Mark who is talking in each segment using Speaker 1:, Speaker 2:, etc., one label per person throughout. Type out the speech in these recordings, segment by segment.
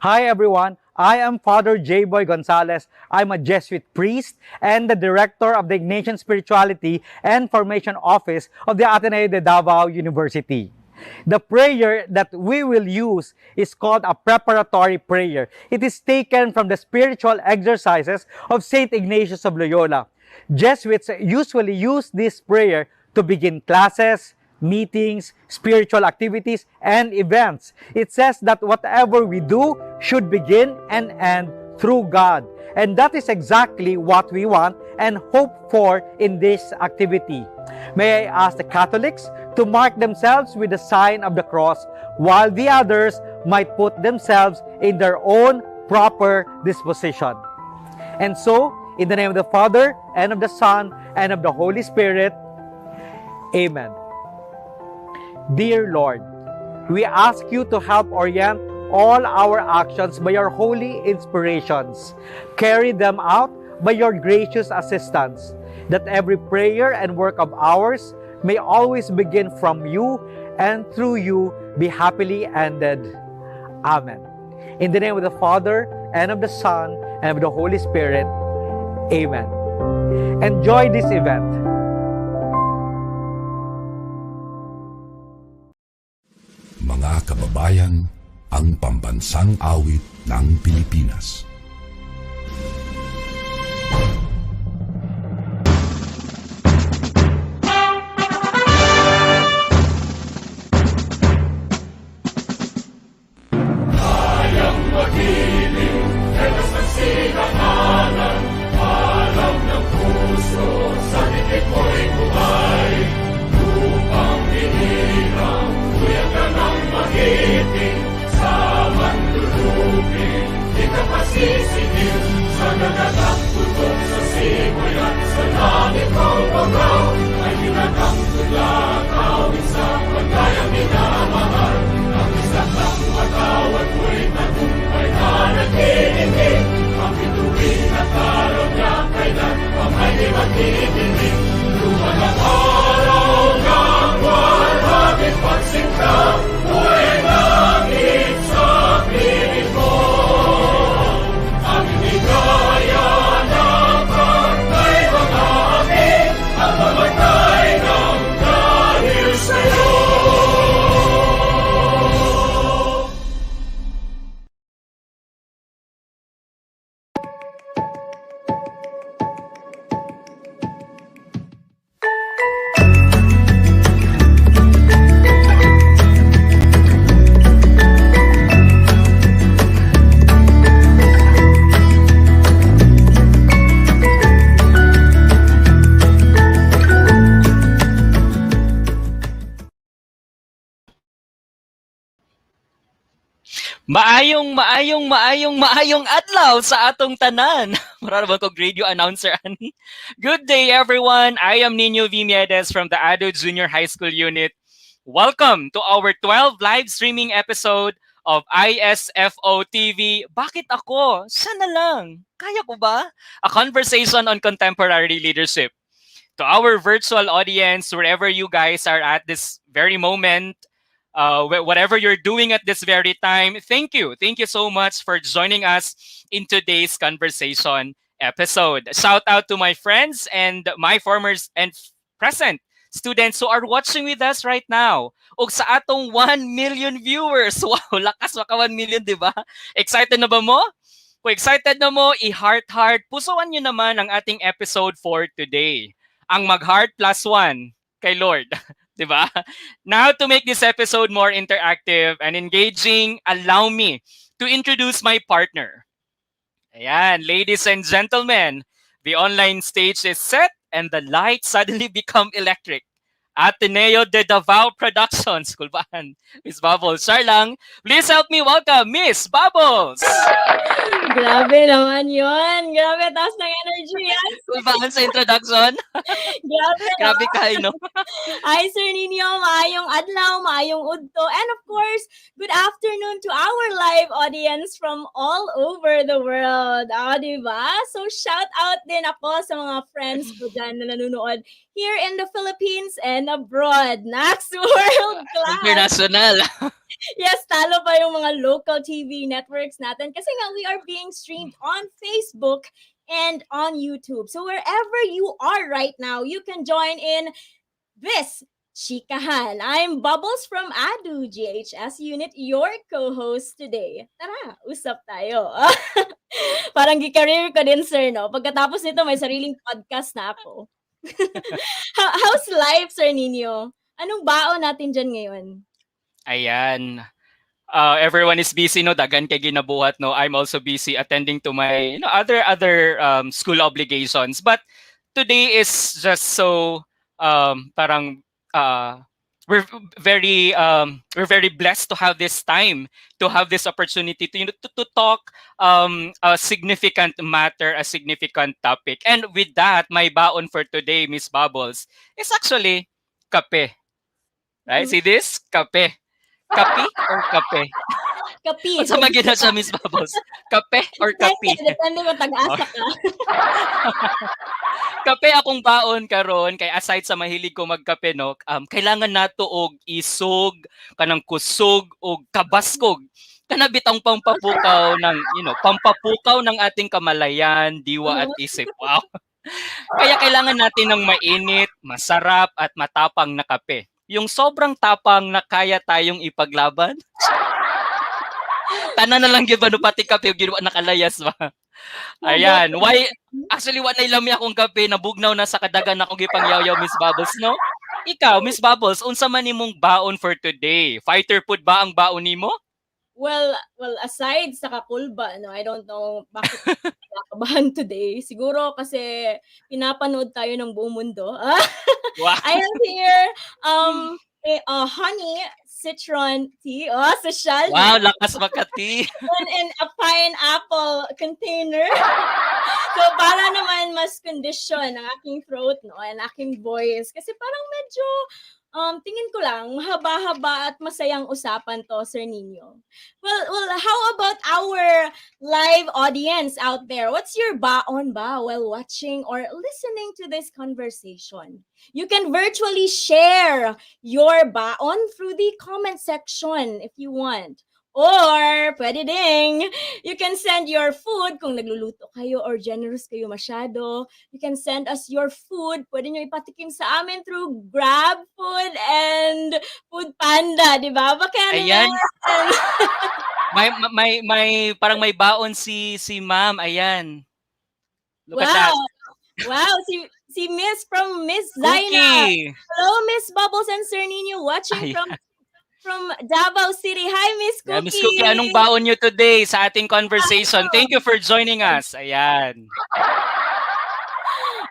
Speaker 1: Hi everyone, I am Father J. Boy Gonzalez. I'm a Jesuit priest and the director of the Ignatian Spirituality and Formation Office of the Ateneo de Davao University. The prayer that we will use is called a preparatory prayer. It is taken from the spiritual exercises of Saint Ignatius of Loyola. Jesuits usually use this prayer to begin classes, meetings, spiritual activities, and events. It says that whatever we do should begin and end through God. And that is exactly what we want and hope for in this activity. May I ask the Catholics to mark themselves with the sign of the cross, while the others might put themselves in their own proper disposition. And so, in the name of the Father, and of the Son, and of the Holy Spirit, Amen. Dear Lord, we ask you to help orient all our actions by your holy inspirations. Carry them out by your gracious assistance, that every prayer and work of ours may always begin from you and through you be happily ended. Amen. In the name of the Father, and of the Son, and of the Holy Spirit, Amen. Enjoy this event.
Speaker 2: Mga kababayan, ang pambansang awit ng Pilipinas.
Speaker 3: Maayong adlaw sa atong tanan. Mara ba ko radio announcer ani? Good day everyone. I am Nino Vimiedes from the ADDU Junior High School Unit. Welcome to our 12 live streaming episode of ISFO TV. Bakit ako? Sana lang. Kaya ko ba? A conversation on contemporary leadership. To our virtual audience, wherever you guys are at this very moment, whatever you're doing at this very time, thank you. Thank you so much for joining us in today's conversation episode. Shout out to my friends and my former and present students who are watching with us right now. Ug sa atong 1 million viewers. Wow, lakas maka 1 million, di ba? Excited na ba mo? Kung excited na mo, i-heart, pusuan nyo naman ang ating episode for today. Ang mag-heart +1 kay Lord. Diba? Now, to make this episode more interactive and engaging, allow me to introduce my partner. Ayan, ladies and gentlemen, the online stage is set and the lights suddenly become electric. Ateneo de Davao Productions. Kulbaan. Miss Bubbles. Charlang, please help me welcome Miss Bubbles.
Speaker 4: Grabe naman yun. Grabe, taas ng energy yan.
Speaker 3: Kulbaan sa introduction. Grabe kayo, no?
Speaker 4: Hi, Sir Nino. Maayong adlaw, maayong udto. And of course, good afternoon to our live audience from all over the world. Diba? So, shout out din ako sa mga friends ko dyan na nanonood here in the Philippines and abroad. Next world class.
Speaker 3: International.
Speaker 4: Yes, talo pa yung mga local TV networks natin kasi nga we are being streamed on Facebook and on YouTube. So wherever you are right now, you can join in this Chikahan. I'm Bubbles from ADDU GHS Unit, your co-host today. Tara, usap tayo. Parang gi-career ko din, sir, no? Pagkatapos nito, may sariling podcast na ako. How's life, Sir Nino? Anong baon natin dyan ngayon?
Speaker 3: Ayan. Everyone is busy, no? Dagan kay ginabuhat, no? I'm also busy attending to my other school obligations. But today is just so parang we're very blessed to have this time, to have this opportunity to talk a significant matter, a significant topic. And with that, my baon for today, Miss Bubbles, is actually kape. Right? See this? Kape. Kapi or kape?
Speaker 4: Kapi.
Speaker 3: Unsa man gyud na siya, Miss Bubbles? Kape or kapi?
Speaker 4: Depende kung tag-asa ka.
Speaker 3: Kape akong baon karon kay aside sa mahilig ko magkape, no, kailangan nato og isog kanang kusog og kabaskog kana bitang pampapukaw ng pampapukaw ng ating kamalayan, diwa at isip. Wow. Kaya kailangan natin ng mainit, masarap at matapang na kape. Yung sobrang tapang na kaya tayong ipaglaban. Tanan na lang gyud no pati kape gyud nakalayas ba. Ayan, why actually wa na ilami akong kape, nabugnaw na sa kadagan akong gipangyaw-yaw, Miss Bubbles, no? Ikaw, Miss Bubbles, unsa man nimong baon for today? Fighter food ba ang baon nimo?
Speaker 4: Well, aside sa kakulba, no, I don't know bakit nakabahan today. Siguro kasi pinapanood tayo ng buong mundo.
Speaker 3: Wow.
Speaker 4: I am here, honey citron tea. Oh, social.
Speaker 3: Wow, lakas makati.
Speaker 4: In a pineapple container. So, para naman mas condition ang aking throat, no, and aking voice. Kasi parang medyo, tingin ko lang, mahaba-haba at masayang usapan to, Sir Nino. Well, how about our live audience out there? What's your baon ba while watching or listening to this conversation? You can virtually share your baon through the comment section if you want. Or, pwede ding, you can send your food kung nagluluto kayo or generous kayo masyado. You can send us your food. Pwede nyo ipatikim sa amin through Grab Food and Food Panda, di ba? Baka
Speaker 3: Ayan. may parang may baon si Ma'am. Ayan. Look at that.
Speaker 4: Wow, si Miss from Miss Zaina.
Speaker 3: Cookie.
Speaker 4: Hello, Miss Bubbles and Sir Nino, watching from Davao City. Hi, Miss Cookie.
Speaker 3: Yeah, Miss Cookie, anong baon nyo today sa ating conversation? Thank you for joining us. Ayan.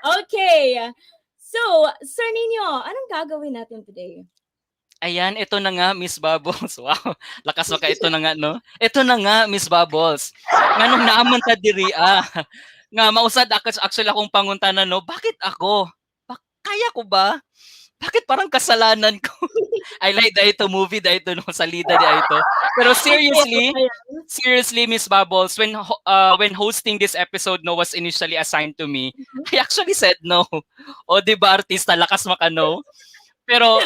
Speaker 4: Okay. So, Sir Nino, anong gagawin natin today?
Speaker 3: Ayan, ito na nga, Miss Bubbles. Wow, lakas maka ito na nga, no? Ito na nga, Miss Bubbles. Nganong naaman ta diri, nga mausad actually akong panguntanan, no? Bakit ako? Kaya ko ba? Bakit parang kasalanan ko? I like dahito movie dahito no salida dahito. Pero seriously Miss Bubbles, when hosting this episode no was initially assigned to me, I actually said no. O di ba artista lakas makano? Pero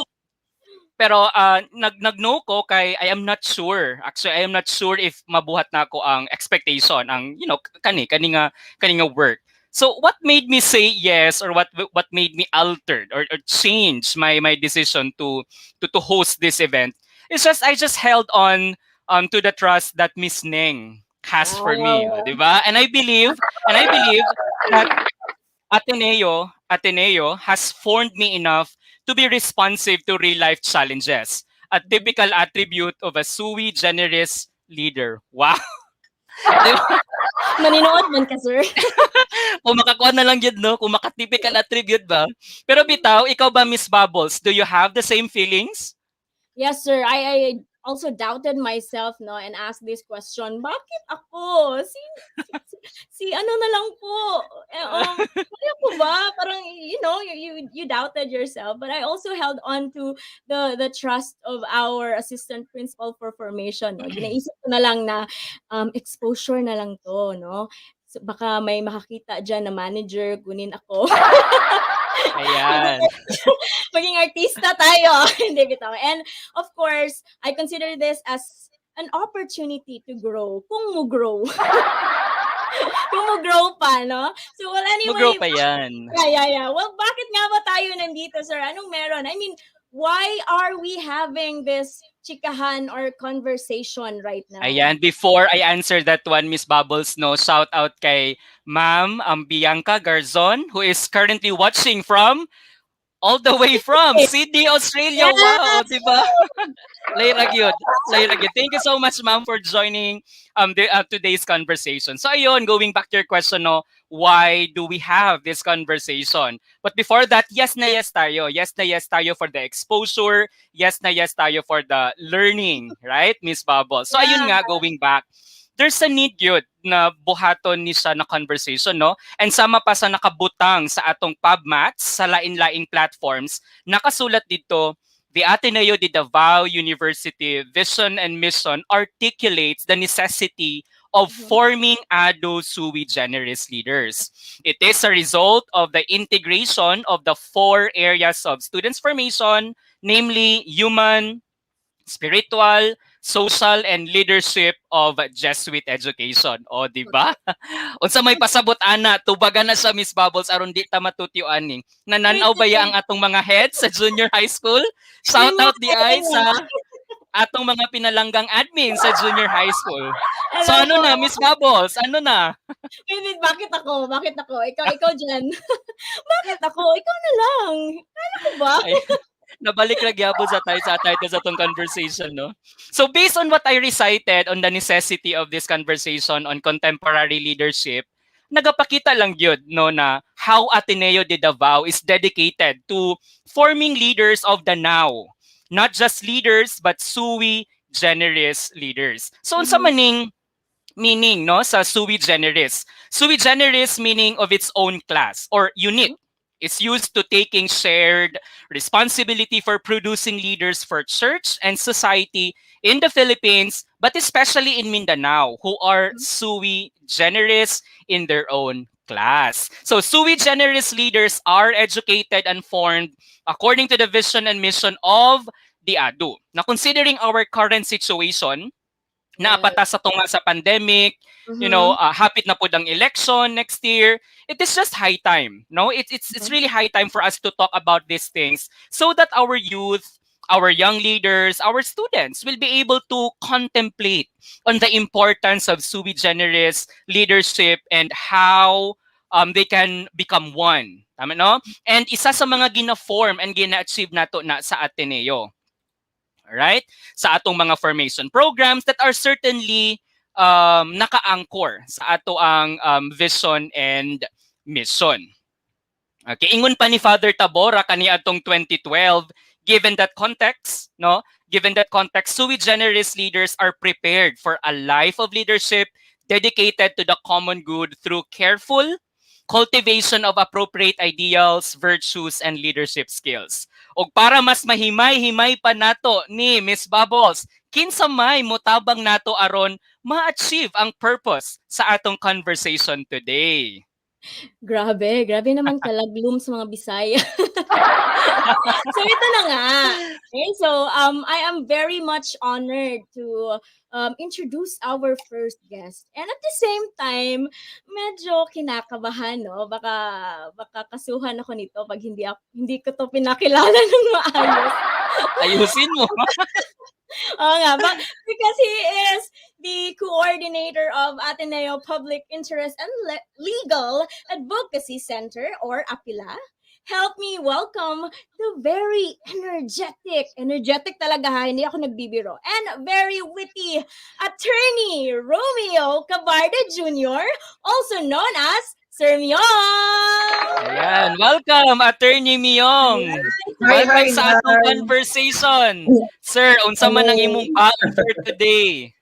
Speaker 3: nag-no ko kay I am not sure. Actually, I am not sure if mabuhat na ako ang expectation, ang kaninga work. So what made me say yes, or what made me altered or change my decision to host this event is just I just held on to the trust that Miss Neng has for me, di ba? And I believe that Ateneo has formed me enough to be responsive to real life challenges, a typical attribute of a sui generis leader. Wow. Diba?
Speaker 4: Maninood man ka, sir.
Speaker 3: Kung makakuha na lang yun, no? Kung maka-typical attribute ba? Pero bitaw, ikaw ba, Miss Bubbles, do you have the same feelings?
Speaker 4: Yes, sir. I also doubted myself, no, and asked this question, bakit ako? Si ano na lang po. Kaya ko ba? Parang, you doubted yourself. But I also held on to the trust of our assistant principal for formation. No? Ginaisip ko na lang na exposure na lang to, no? So, baka may makakita dyan na manager, kunin ako.
Speaker 3: Ayan.
Speaker 4: Maging artista tayo. Hindi bitaw. And of course, I consider this as an opportunity to grow. Kung mo grow. Kung mo grow pa, no? So, well,
Speaker 3: Mag-grow
Speaker 4: anyway,
Speaker 3: pa yan.
Speaker 4: yeah. Well, bakit nga ba tayo nandito, sir? Anong meron? I mean, why are we having this chikahan or conversation right now?
Speaker 3: Ayan, before I answer that one, Miss Bubbles, no, shout out kay Ma'am Bianca Garzon, who is currently watching from all the way from Sydney, Australia. Wow,
Speaker 4: Yes!
Speaker 3: di ba? Layrag yun. Layrag yun. Thank you so much, ma'am, for joining today's conversation. So ayun, going back to your question, no, why do we have this conversation? But before that, yes na yes tayo. Yes na yes tayo for the exposure. Yes na yes tayo for the learning, right, Miss Bubble? So ayun nga, going back, there's a need yun na buhaton ni siya na conversation, no? And sama pa sa nakabutang sa atong PubMats, sa lain-laing platforms, nakasulat dito, the Ateneo de Davao University Vision and Mission articulates the necessity of forming ADDU Sui Generis Leaders. It is a result of the integration of the 4 areas of students formation, namely human, spiritual, social, and leadership of Jesuit Education. O, di ba? Unsa may pasabot ana, tubaga na sa Miss Bubbles aron di ta matutyoan ning. Nananaw ba ya ang atong mga heads sa junior high school? Shout out di ay sa atong mga pinalanggang admin sa junior high school. So ano na, Miss Bubbles? Ano na?
Speaker 4: Wait, bakit ako? Bakit ako? Ikaw dyan. Bakit ako? Ikaw na lang. Kaya ko ba?
Speaker 3: Ay, nabalik ra gyapon sa title sa tong conversation, no? So based on what I recited on the necessity of this conversation on contemporary leadership, nagapakita lang gyud, no, na how Ateneo de Davao is dedicated to forming leaders of the now. Not just leaders but sui generis leaders. So unsa maning meaning, no, sa sui generis? Sui generis meaning of its own class or unique. It's used to taking shared responsibility for producing leaders for church and society in the Philippines, but especially in Mindanao, who are sui generis in their own class. So sui generis leaders are educated and formed according to the vision and mission of the ADDU. Now, considering our current situation, naapata sa tunga sa pandemic, you know, hapit na po ang election next year, it is just high time, no? It's really high time for us to talk about these things so that our youth, our young leaders, our students will be able to contemplate on the importance of sui generis leadership and how they can become one. Tama, no? And isa sa mga gina-form and gina-achieve nato na sa Ateneo. Right? Sa atong mga formation programs that are certainly naka-anchor sa ato ang vision and mission. Okay, ingon pa ni Father Tabora kani atong 2012, given that context, no? Given that context, sui generis leaders are prepared for a life of leadership dedicated to the common good through careful cultivation of appropriate ideals, virtues, and leadership skills. O para mas mahimay-himay pa nato ni Miss Bubbles, kinsa may motabang nato aron ma-achieve ang purpose sa atong conversation today.
Speaker 4: Grabe naman kalaglum sa mga Bisaya. So ito na nga. Okay, so I am very much honored to introduce our first guest. And at the same time, medyo kinakabahan, no? Baka kasuhan ako nito pag hindi ko to pinakilala ng maayos.
Speaker 3: Ayusin mo.
Speaker 4: Oo nga, because he is the coordinator of Ateneo Public Interest and Legal Advocacy Center, or APILA. Help me welcome the very energetic talaga ha, hindi ako nagbibiro, and very witty attorney Romeo Cabarda Jr., also known as Sir Myong!
Speaker 3: Ayan, welcome, Attorney Myong. Welcome sa atong conversation. Sir, unsa man ang imong paon for today?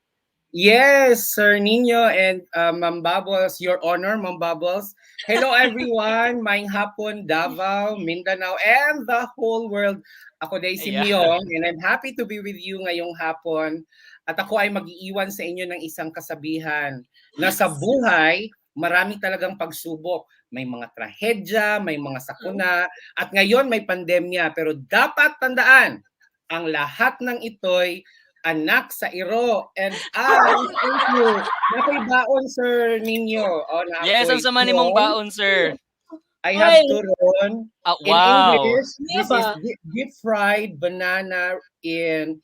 Speaker 5: Yes, Sir Nino and Ma'am Bubbles, Your Honor, Ma'am Bubbles. Hello everyone, maayong hapon, Davao, Mindanao, and the whole world. Ako day si Myong, and I'm happy to be with you ngayong hapon. At ako ay mag-iiwan sa inyo ng isang kasabihan na sa buhay, marami talagang pagsubok. may mga trahedya, may mga sakuna, at ngayon may pandemya. Pero dapat tandaan, ang lahat ng ito'y anak sa iro. And thank you. Nakoy baon, Sir Nino. Oh,
Speaker 3: Yes, ang
Speaker 5: nakoy
Speaker 3: sama ni mong
Speaker 5: turon.
Speaker 3: baon, sir.
Speaker 5: I have
Speaker 4: Ay,
Speaker 5: turon. In
Speaker 3: Wow.
Speaker 5: English, this is
Speaker 4: ba?
Speaker 5: deep fried banana in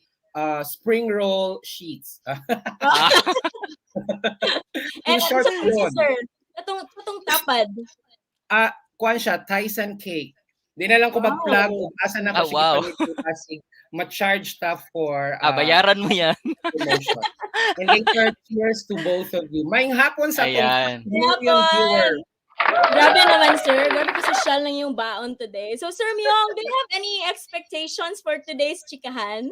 Speaker 5: spring roll sheets.
Speaker 3: Ah,
Speaker 5: In
Speaker 4: And
Speaker 5: short,
Speaker 4: sa puso,
Speaker 5: turon.
Speaker 4: sir, katong tapad.
Speaker 5: Kuan siya, Tyson cake. Di na lang ko
Speaker 4: Wow.
Speaker 5: mag-plug o asa na ko sige
Speaker 3: wow.
Speaker 5: panituasig ma-charge ta for
Speaker 3: Bayaran mo yan.
Speaker 5: promotion. And later, cheers to both of you. Maing hapon sa atong
Speaker 3: Ayan.
Speaker 5: million viewers.
Speaker 4: Grabe naman, sir. Grabe ka social lang yung baon today. So, Sir Myong, do you have any expectations for today's chikahan?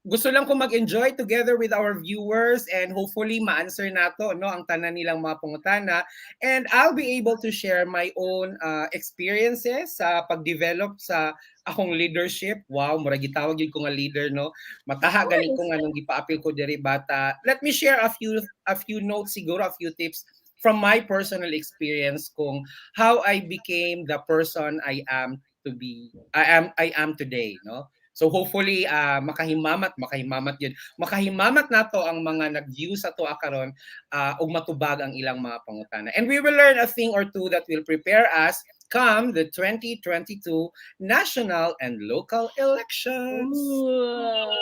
Speaker 5: Gusto lang ko mag-enjoy together with our viewers and hopefully ma-answer nato no ang tanan nilang mga pangutana, and I'll be able to share my own experiences sa pag-develop sa akong leadership. Wow, mura gitawag yun ko nga leader no. Mataha gani ko nga nung gipaapil ko diri bata. Let me share a few notes siguro, a few tips from my personal experience kung how I became the person I am today no. So hopefully makahimamat yun. Makahimamat nato ang mga nag-view sa to karon ug matubag ang ilang mga pangutana. And we will learn a thing or two that will prepare us come the 2022 national and local elections.
Speaker 4: Ooh.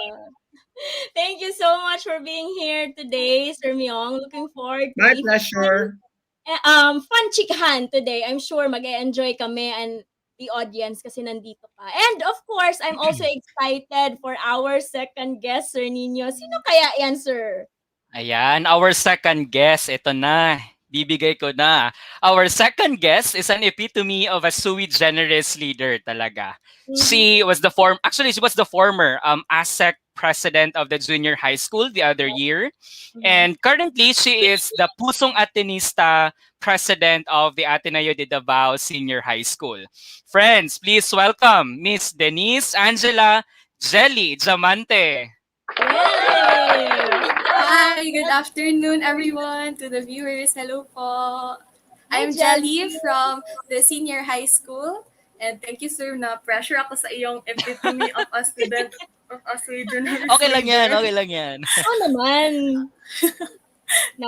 Speaker 4: Thank you so much for being here today, Sir Myong. Looking forward to
Speaker 5: My
Speaker 4: a
Speaker 5: pleasure.
Speaker 4: fun chikahan today. I'm sure mag-enjoy kami and the audience kasi nandito ka. And of course, I'm also excited for our second guest, Sir Nino. Sino kaya yan, sir?
Speaker 3: Ayan, our second guest, ito na. Bibigay ko na. Our second guest is an epitome of a sui generis leader talaga. She was the former ASEC president of the junior high school the other year. And currently, she is the Pusong Atenista president of the Ateneo de Davao Senior High School. Friends, please welcome Miss Denise Angela Jelly Diamante.
Speaker 4: Yay!
Speaker 6: Hi, good afternoon everyone to the viewers. Hello po. I'm
Speaker 4: Jelly.
Speaker 6: Jelly from the senior high school. And thank you, sir, na pressure ako sa iyong epitome of a student of a Sui Generis
Speaker 3: Okay lang yan,
Speaker 6: Leaders.
Speaker 3: okay lang yan.
Speaker 4: Oo naman.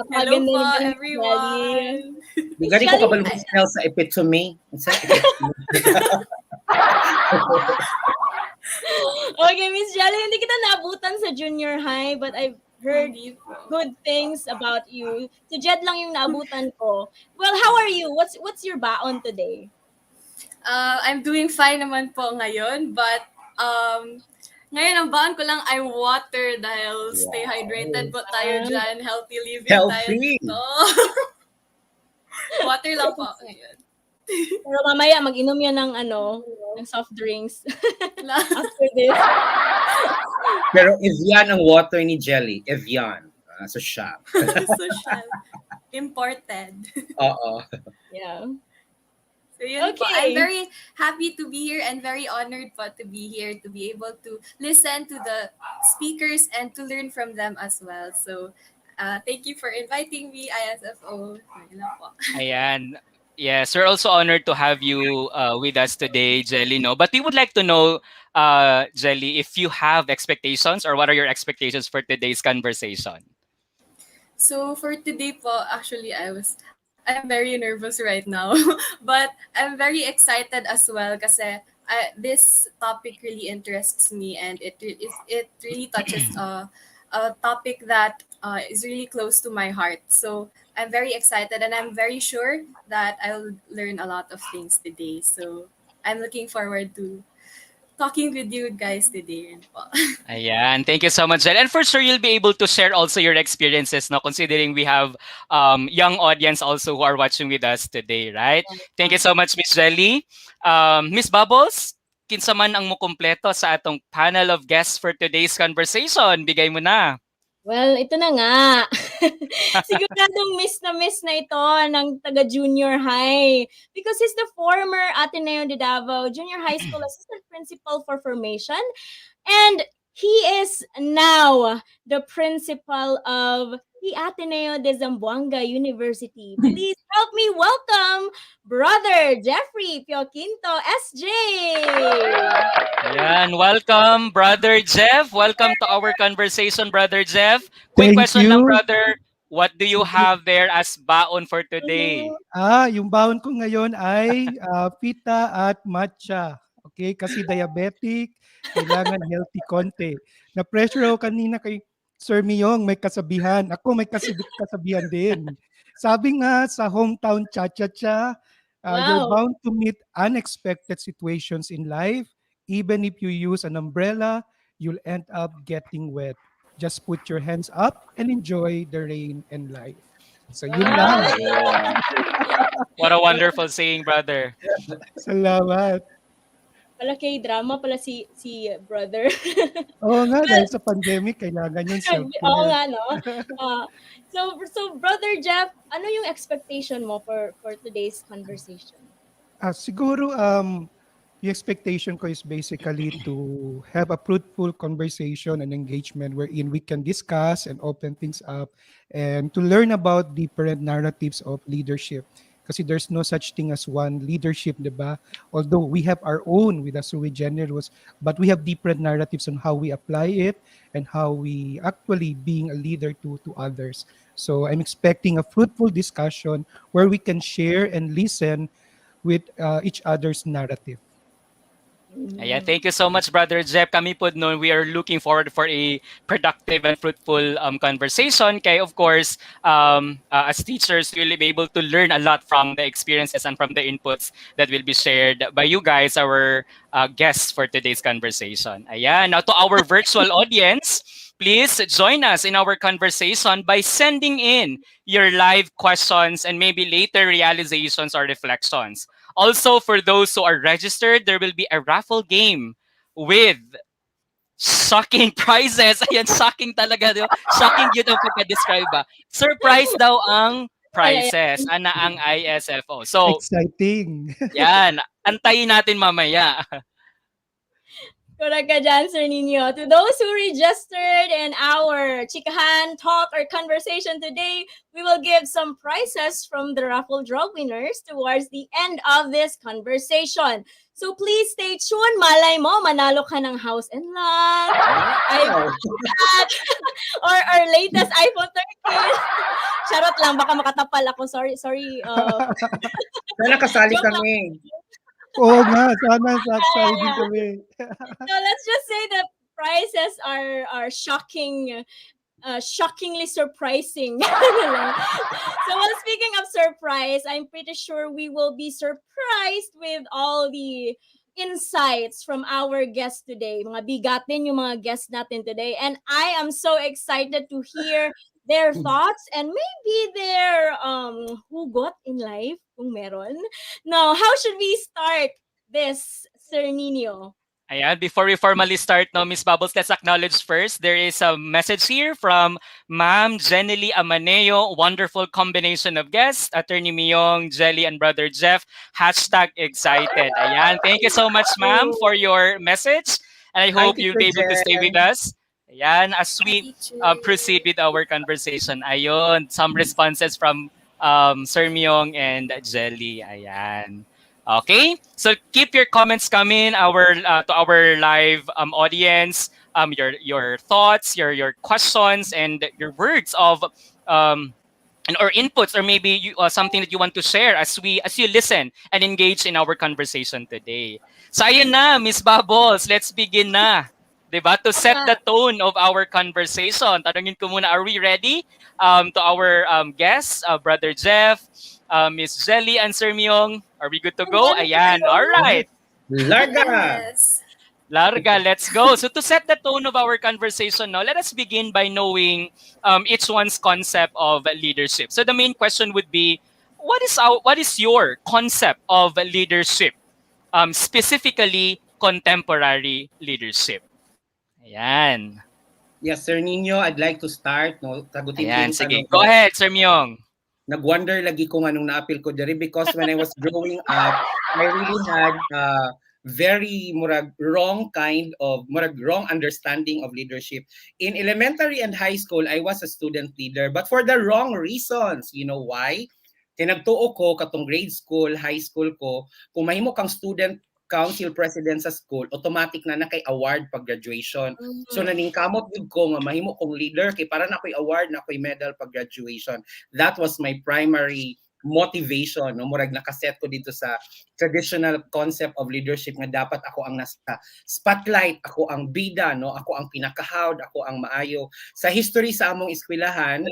Speaker 6: Hello
Speaker 4: Napaganda
Speaker 6: po,
Speaker 4: naman, Jelly.
Speaker 6: everyone.
Speaker 5: Di gani ko kabalo spell sa epitome.
Speaker 4: Okay, Miss Jelly, hindi kita naabutan sa junior high, but I've heard good things about you. Si Jed lang yung naabutan ko. Well, how are you? What's your baon today?
Speaker 6: I'm doing fine naman po ngayon, but ngayon ang baon ko lang ay water dahil stay hydrated po tayo dyan. Healthy living tayo
Speaker 5: Healthy.
Speaker 6: dito. Water lang po ngayon.
Speaker 4: Pero mamaya mag-inom yan ng ng soft drinks after this.
Speaker 5: Pero Evian ang water ni Jelly. Evian. So siya.
Speaker 6: Social. Imported.
Speaker 5: Oo.
Speaker 4: Yeah.
Speaker 6: So yun po.
Speaker 4: Okay.
Speaker 6: I'm very happy to be here and very honored po to be here to be able to listen to the speakers and to learn from them as well. So thank you for inviting me, ISFO. Ayun lang po.
Speaker 3: Ayan. Yes, we're also honored to have you with us today, Jelly. No? But we would like to know, Jelly, if you have expectations or what are your expectations for today's conversation?
Speaker 6: So for today po, actually I'm very nervous right now, but I'm very excited as well kasi this topic really interests me and it really touches a topic that is really close to my heart. So I'm very excited and I'm very sure that I'll learn a lot of things today. So I'm looking forward to talking with you guys today.
Speaker 3: Ayan, thank you so much, Jelly. And for sure, you'll be able to share also your experiences, no? Considering we have young audience also who are watching with us today, right? Thank you so much, Miss Jelly. Miss Bubbles, kinsa man ang mukumpleto sa atong panel of guests for today's conversation? Bigay mo na.
Speaker 4: Well, ito na nga. Siguradong miss na ito ng taga-junior high. Because he's the former Ateneo de Davao Junior High School Assistant Principal for Formation. And He is now the principal of the Ateneo de Zamboanga University. Please help me welcome Brother Jeffrey Pioquinto, SJ.
Speaker 3: Ayan, welcome, Brother Jeff. Welcome to our conversation, Brother Jeff. Quick
Speaker 7: Thank
Speaker 3: question lang,
Speaker 7: you.
Speaker 3: brother. What do you
Speaker 7: Sige.
Speaker 3: have there as baon for
Speaker 4: Mhm.
Speaker 3: today?
Speaker 7: Yung baon ko ngayon ay pita at matcha. Okay, kasi diabetic, kailangan healthy konti. Na-pressure ako kanina kay Sir Miyong, may kasabihan. Ako may kasabihan din. Sabi nga sa hometown cha-cha-cha, you're
Speaker 4: Wow.
Speaker 7: bound to meet unexpected situations in life. Even if you use an umbrella, you'll end up getting wet. Just put your hands up and enjoy the rain and life. So yun lang.
Speaker 4: Wow.
Speaker 5: Yeah.
Speaker 3: What a wonderful saying, brother.
Speaker 7: Salamat.
Speaker 4: Pala kay drama pala si brother.
Speaker 7: Oo nga, dahil sa pandemic, kailangan yung
Speaker 4: Oo
Speaker 7: self-care.
Speaker 4: nga, no? Ah, so Brother Jeff, ano yung expectation mo for today's conversation?
Speaker 7: Siguro, the expectation ko is basically to have a fruitful conversation and engagement wherein we can discuss and open things up and to learn about different narratives of leadership. Kasi there's no such thing as one leadership, di ba? Although we have our own with the Sui Generis, but we have different narratives on how we apply it and how we actually being a leader to others. So I'm expecting a fruitful discussion where we can share and listen with each other's narrative.
Speaker 3: Ayan, thank you so much, Brother Jeff. Kami po noon, we are looking forward for a productive and fruitful conversation. Kaya of course, as teachers, we'll be able to learn a lot from the experiences and from the inputs that will be shared by you guys, our guests for today's conversation. Ayan, now to our virtual audience, please join us in our conversation by sending in your live questions and maybe later realizations or reflections. Also, for those who are registered, there will be a raffle game with shocking prizes. Ayan, shocking talaga. Di ba? Shocking yun ang pagka-describe ba. Surprise daw ang
Speaker 4: Ay,
Speaker 3: prizes ana ang ISFO. So,
Speaker 7: Exciting.
Speaker 3: yan. Antayin natin mamaya.
Speaker 4: correct ka dyan, Sir Nino. To those who registered in our chikahan talk or conversation today, we will give some prizes from the raffle draw winners towards the end of this conversation. So please stay tuned. Malay mo, manalo ka ng house and lot,
Speaker 5: Wow.
Speaker 4: or our latest iPhone 13. Charot lang, baka makatapal ako. Sorry.
Speaker 5: Sana kasali
Speaker 4: Joke lang.
Speaker 5: kami.
Speaker 7: Oo nga, sana saksay din kami.
Speaker 4: So let's just say the prices are shockingly surprising. So while speaking of surprise, I'm pretty sure we will be surprised with all the insights from our guests today. Mga bigatin yung mga guests natin today. And I am so excited to hear their thoughts and maybe their hugot in life, kung meron. Now, how should we start this, Sir Nino?
Speaker 3: Ayan, before we formally start, no, Miss Bubbles, let's acknowledge first. There is a message here from Ma'am Jenny Amaneo. Wonderful combination of guests. Attorney Miyong, Jelly, and Brother Jeff. Hashtag excited. Ayan, thank you so much, ma'am, for your message. And I
Speaker 5: Hi,
Speaker 3: hope you'll be
Speaker 5: Teacher
Speaker 3: able to stay with
Speaker 5: Jen.
Speaker 3: us. Ayan, as we proceed with our conversation. Ayun, some responses from Sir Miyong and Jelly. Ayan. Okay, so keep your comments coming to our live audience. Your thoughts, your questions, and your words of or inputs, or maybe something that you want to share as you listen and engage in our conversation today. So ayun na, Miss Bubbles, let's begin na. Diba? To set the tone of our conversation. Tanungin ko muna, are we ready? To our guests, Brother Jeff, Miss Jelly, and Sir Myong, are we good to go? Ayan, all right.
Speaker 5: Larga.
Speaker 6: Yes.
Speaker 3: Larga, let's go. So to set the tone of our conversation now, let us begin by knowing each one's concept of leadership. So the main question would be, what is your concept of leadership? Specifically, contemporary leadership. Ayan.
Speaker 5: Yes, Sir Nino, I'd like to start. No? Sagutin ko
Speaker 3: Ayan,
Speaker 5: yung
Speaker 3: sige.
Speaker 5: tanong
Speaker 3: Go
Speaker 5: ko.
Speaker 3: ahead, Sir Myong.
Speaker 5: Nag-wonder lagi ko nga nung na-appeal ko diri because when I was growing up, I really had very murag wrong kind of murag wrong understanding of leadership. In elementary and high school, I was a student leader, but for the wrong reasons. You know why? Tinagtuo ko katong grade school, high school ko, kung mahimo kang student council president sa school, automatic na kay award pag graduation. So naningkamot gud ko nga mahimo kong leader kay para na ko'y award, na ko'y medal pag graduation. That was my primary motivation, no? Murag nakaset ko dito sa traditional concept of leadership nga dapat ako ang nasa spotlight, ako ang bida, no? Ako ang pinakahawd, ako ang maayo. Sa history sa among eskwelahan,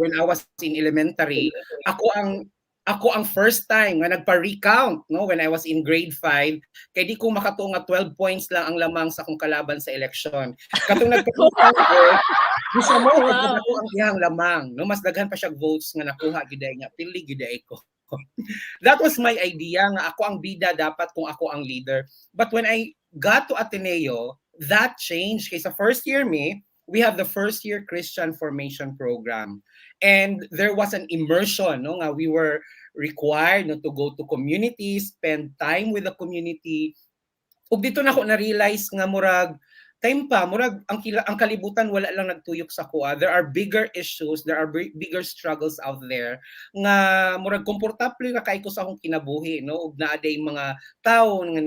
Speaker 5: when I was in elementary, ako ang first time nga nagpa-recount, no, when I was in grade 5, kay di ko makatuo nga 12 points lang ang lamang sa akong kalaban sa election. Katong nagpa-recount ko, gusto mo
Speaker 4: Wow.
Speaker 5: ako ang iyang lamang, no, mas daghan pa siya votes nga nakuha giday nga pili giday ko. That was my idea nga ako ang bida dapat kung ako ang leader. But when I got to Ateneo, that changed. Kay sa first year we have the first year Christian formation program. And there was an immersion, no, nga we were required, no, to go to communities, spend time with the community. Ug dito na ako na-realize nga murag time pa murag ang kalibutan wala lang nagtuyok sa kuha. There are bigger issues, there are bigger struggles out there nga murag komportable ka kay ko sa akong kinabuhi, no, ug naa day mga tawo nga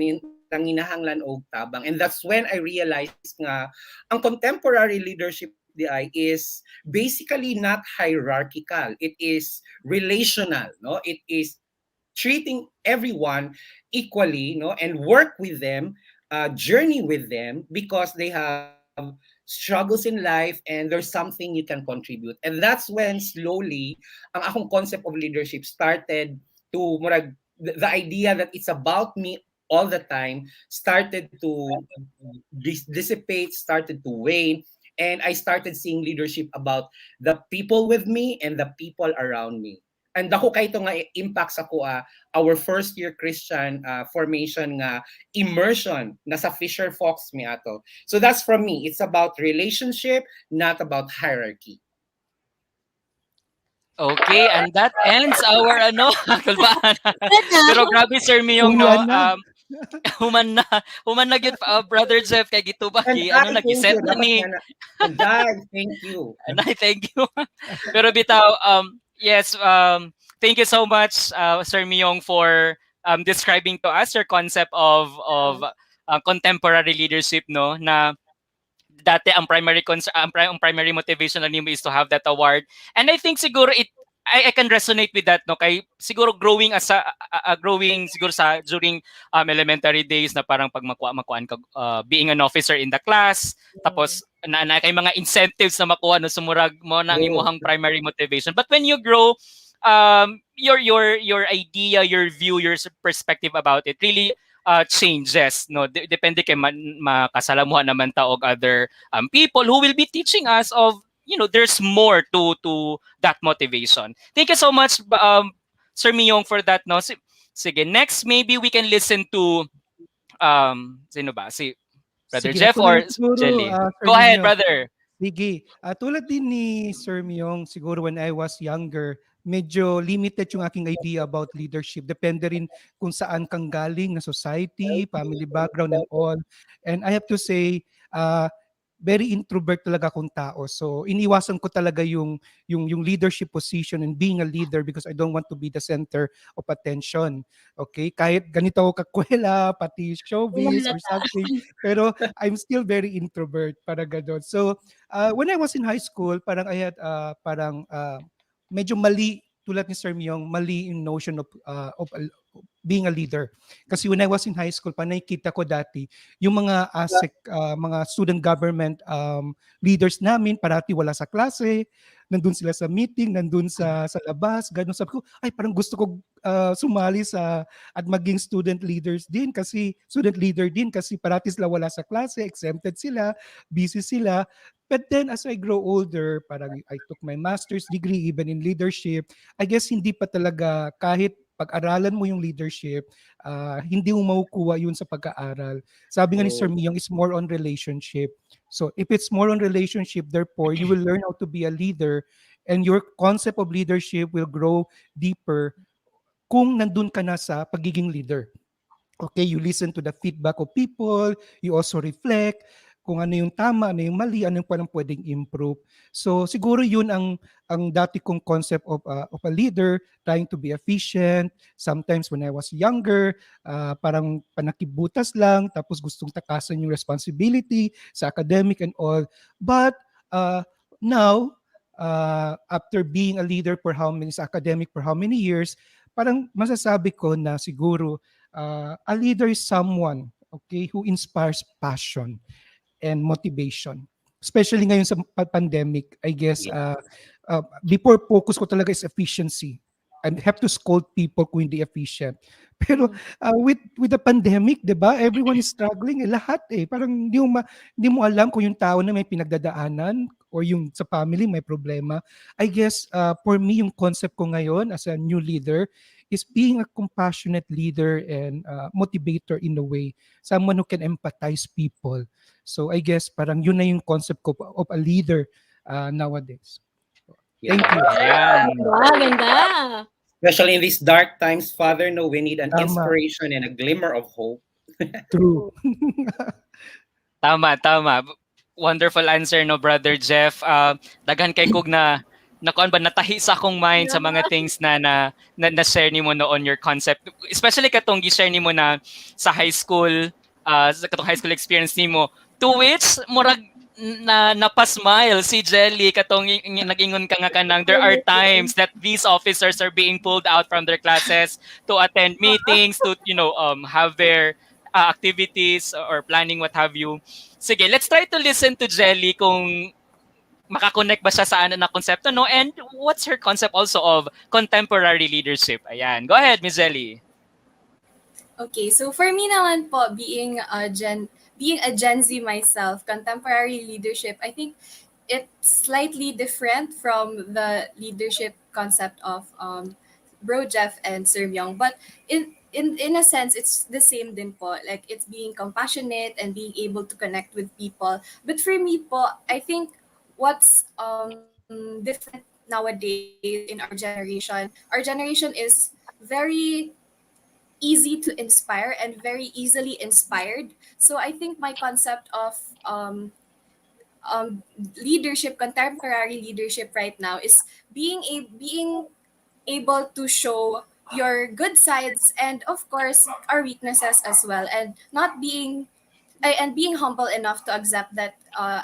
Speaker 5: nanginahanglan og tabang. And that's when I realized nga ang contemporary leadership is basically not hierarchical. It is relational, no? It is treating everyone equally, no, and work with them, journey with them because they have struggles in life and there's something you can contribute. And that's when slowly ang akong concept of leadership started to murag the idea that it's about me all the time started to dissipate, started to wane. And I started seeing leadership about the people with me and the people around me. And dako kay ito nga impact sa kuha, our first year Christian formation nga immersion nasa Fisher Fox mi ato. So that's from me. It's about relationship, not about hierarchy.
Speaker 3: Okay, and that ends our kulbaan. Pero grabe Sir Miyong no, human na gyud Brother Jeff kay gitubag nagiset na ni.
Speaker 5: Thank you.
Speaker 3: Anay, thank you. Pero bitaw yes, thank you so much Sir Miyong for describing to us your concept of contemporary leadership, no, na dati ang primary motivation na nimo is to have that award. And I think siguro I can resonate with that, no, kay siguro growing as growing siguro sa during elementary days na parang pag makuan ka being an officer in the class, tapos na kay mga incentives na makuha no sumurag mo na ang imong primary motivation. But when you grow, your idea, your view, your perspective about it really changes, no. Depende kay makasalamuhan naman ta og other people who will be teaching us of, you know, there's more to that motivation. Thank you so much Sir Miyong for that, no. Sige, next maybe we can listen to sino ba, si Brother
Speaker 7: Sige,
Speaker 3: Jeff
Speaker 7: ako
Speaker 3: or
Speaker 7: lang siguro,
Speaker 3: Jelly?
Speaker 7: Sir
Speaker 3: Go ahead,
Speaker 7: Nino.
Speaker 3: brother.
Speaker 7: Sige. Tulad din ni Sir Myong, siguro when I was younger, medyo limited yung aking idea about leadership. Depende rin kung saan kang galing na society, family background and all. And I have to say, very introvert talaga akong tao. So iniwasan ko talaga yung leadership position and being a leader because I don't want to be the center of attention. Okay? Kahit ganito ako kakwela, pati showbiz or something. Pero I'm still very introvert para gano'n. So when I was in high school, parang I had medyo mali, tulad ni Sir Myong, mali yung notion of being a leader. Kasi when I was in high school, nakikita ko dati, yung mga ASEC, mga student government leaders namin, parati wala sa klase, nandun sila sa meeting, nandun sa labas, gano'n. Sabi ko, ay parang gusto ko sumali at maging student leader din kasi parati sila wala sa klase, exempted sila, busy sila. But then as I grow older, parang I took my master's degree even in leadership, I guess hindi pa talaga kahit pag-aralan mo yung leadership, hindi mo makukuha yun sa pag-aaral. Sabi nga ni Sir Miyong, it's more on relationship. So if it's more on relationship, therefore, you will learn how to be a leader and your concept of leadership will grow deeper kung nandun ka na sa pagiging leader. Okay, you listen to the feedback of people, you also reflect kung ano yung tama, ano yung mali, ano yung parang pwedeng improve. So siguro yun ang dati kong concept of a leader, trying to be efficient. Sometimes when I was younger, parang panakibutas lang, tapos gustong takasan yung responsibility sa academic and all. But now, after being a leader for how many, sa academic for how many years, parang masasabi ko na siguro a leader is someone, okay, who inspires passion and motivation. Especially ngayon sa pandemic, I guess, before focus ko talaga is efficiency. I have to scold people kung hindi efficient. Pero with the pandemic, 'di ba? Everyone is struggling, lahat eh. Parang hindi mo alam kung yung tao na may pinagdadaanan or yung sa family may problema. I guess for me yung concept ko ngayon as a new leader is being a compassionate leader and motivator in a way, someone who can empathize people. So I guess parang yun na yung concept ko of a leader nowadays. Thank you.
Speaker 3: Ayan.
Speaker 4: Wow, ganda.
Speaker 5: Especially in these dark times, Father, no, we need an
Speaker 7: Tama.
Speaker 5: inspiration and a glimmer of hope.
Speaker 7: True.
Speaker 3: Tama, tama. Wonderful answer, no, Brother Jeff. Daghan kay kog na kuan ba natahi sa akong mind sa mga things na share nimo no on your concept. Especially katong gi-share nimo na sa high school, sa katong high school experience nimo. To which murag na napasmile si Jelly katong nag-ingon ka nga kanang there are times that these officers are being pulled out from their classes to attend meetings, to have their activities or planning what have you. Sige, let's try to listen to Jelly kung makakonect ba siya sa ano na konsepto, no? And what's her concept also of contemporary leadership? Ayan. Go ahead, Ms. Jelly.
Speaker 6: Okay, so for me naman po, being a Gen Z myself, contemporary leadership, I think it's slightly different from the leadership concept of Bro Jeff and Sir Myung, but in a sense, it's the same din po. Like, it's being compassionate and being able to connect with people. But for me po, I think what's different nowadays in our generation is very easy to inspire and very easily inspired. So I think my concept of leadership, contemporary leadership right now, is being able to show your good sides and of course our weaknesses as well, and not being and being humble enough to accept that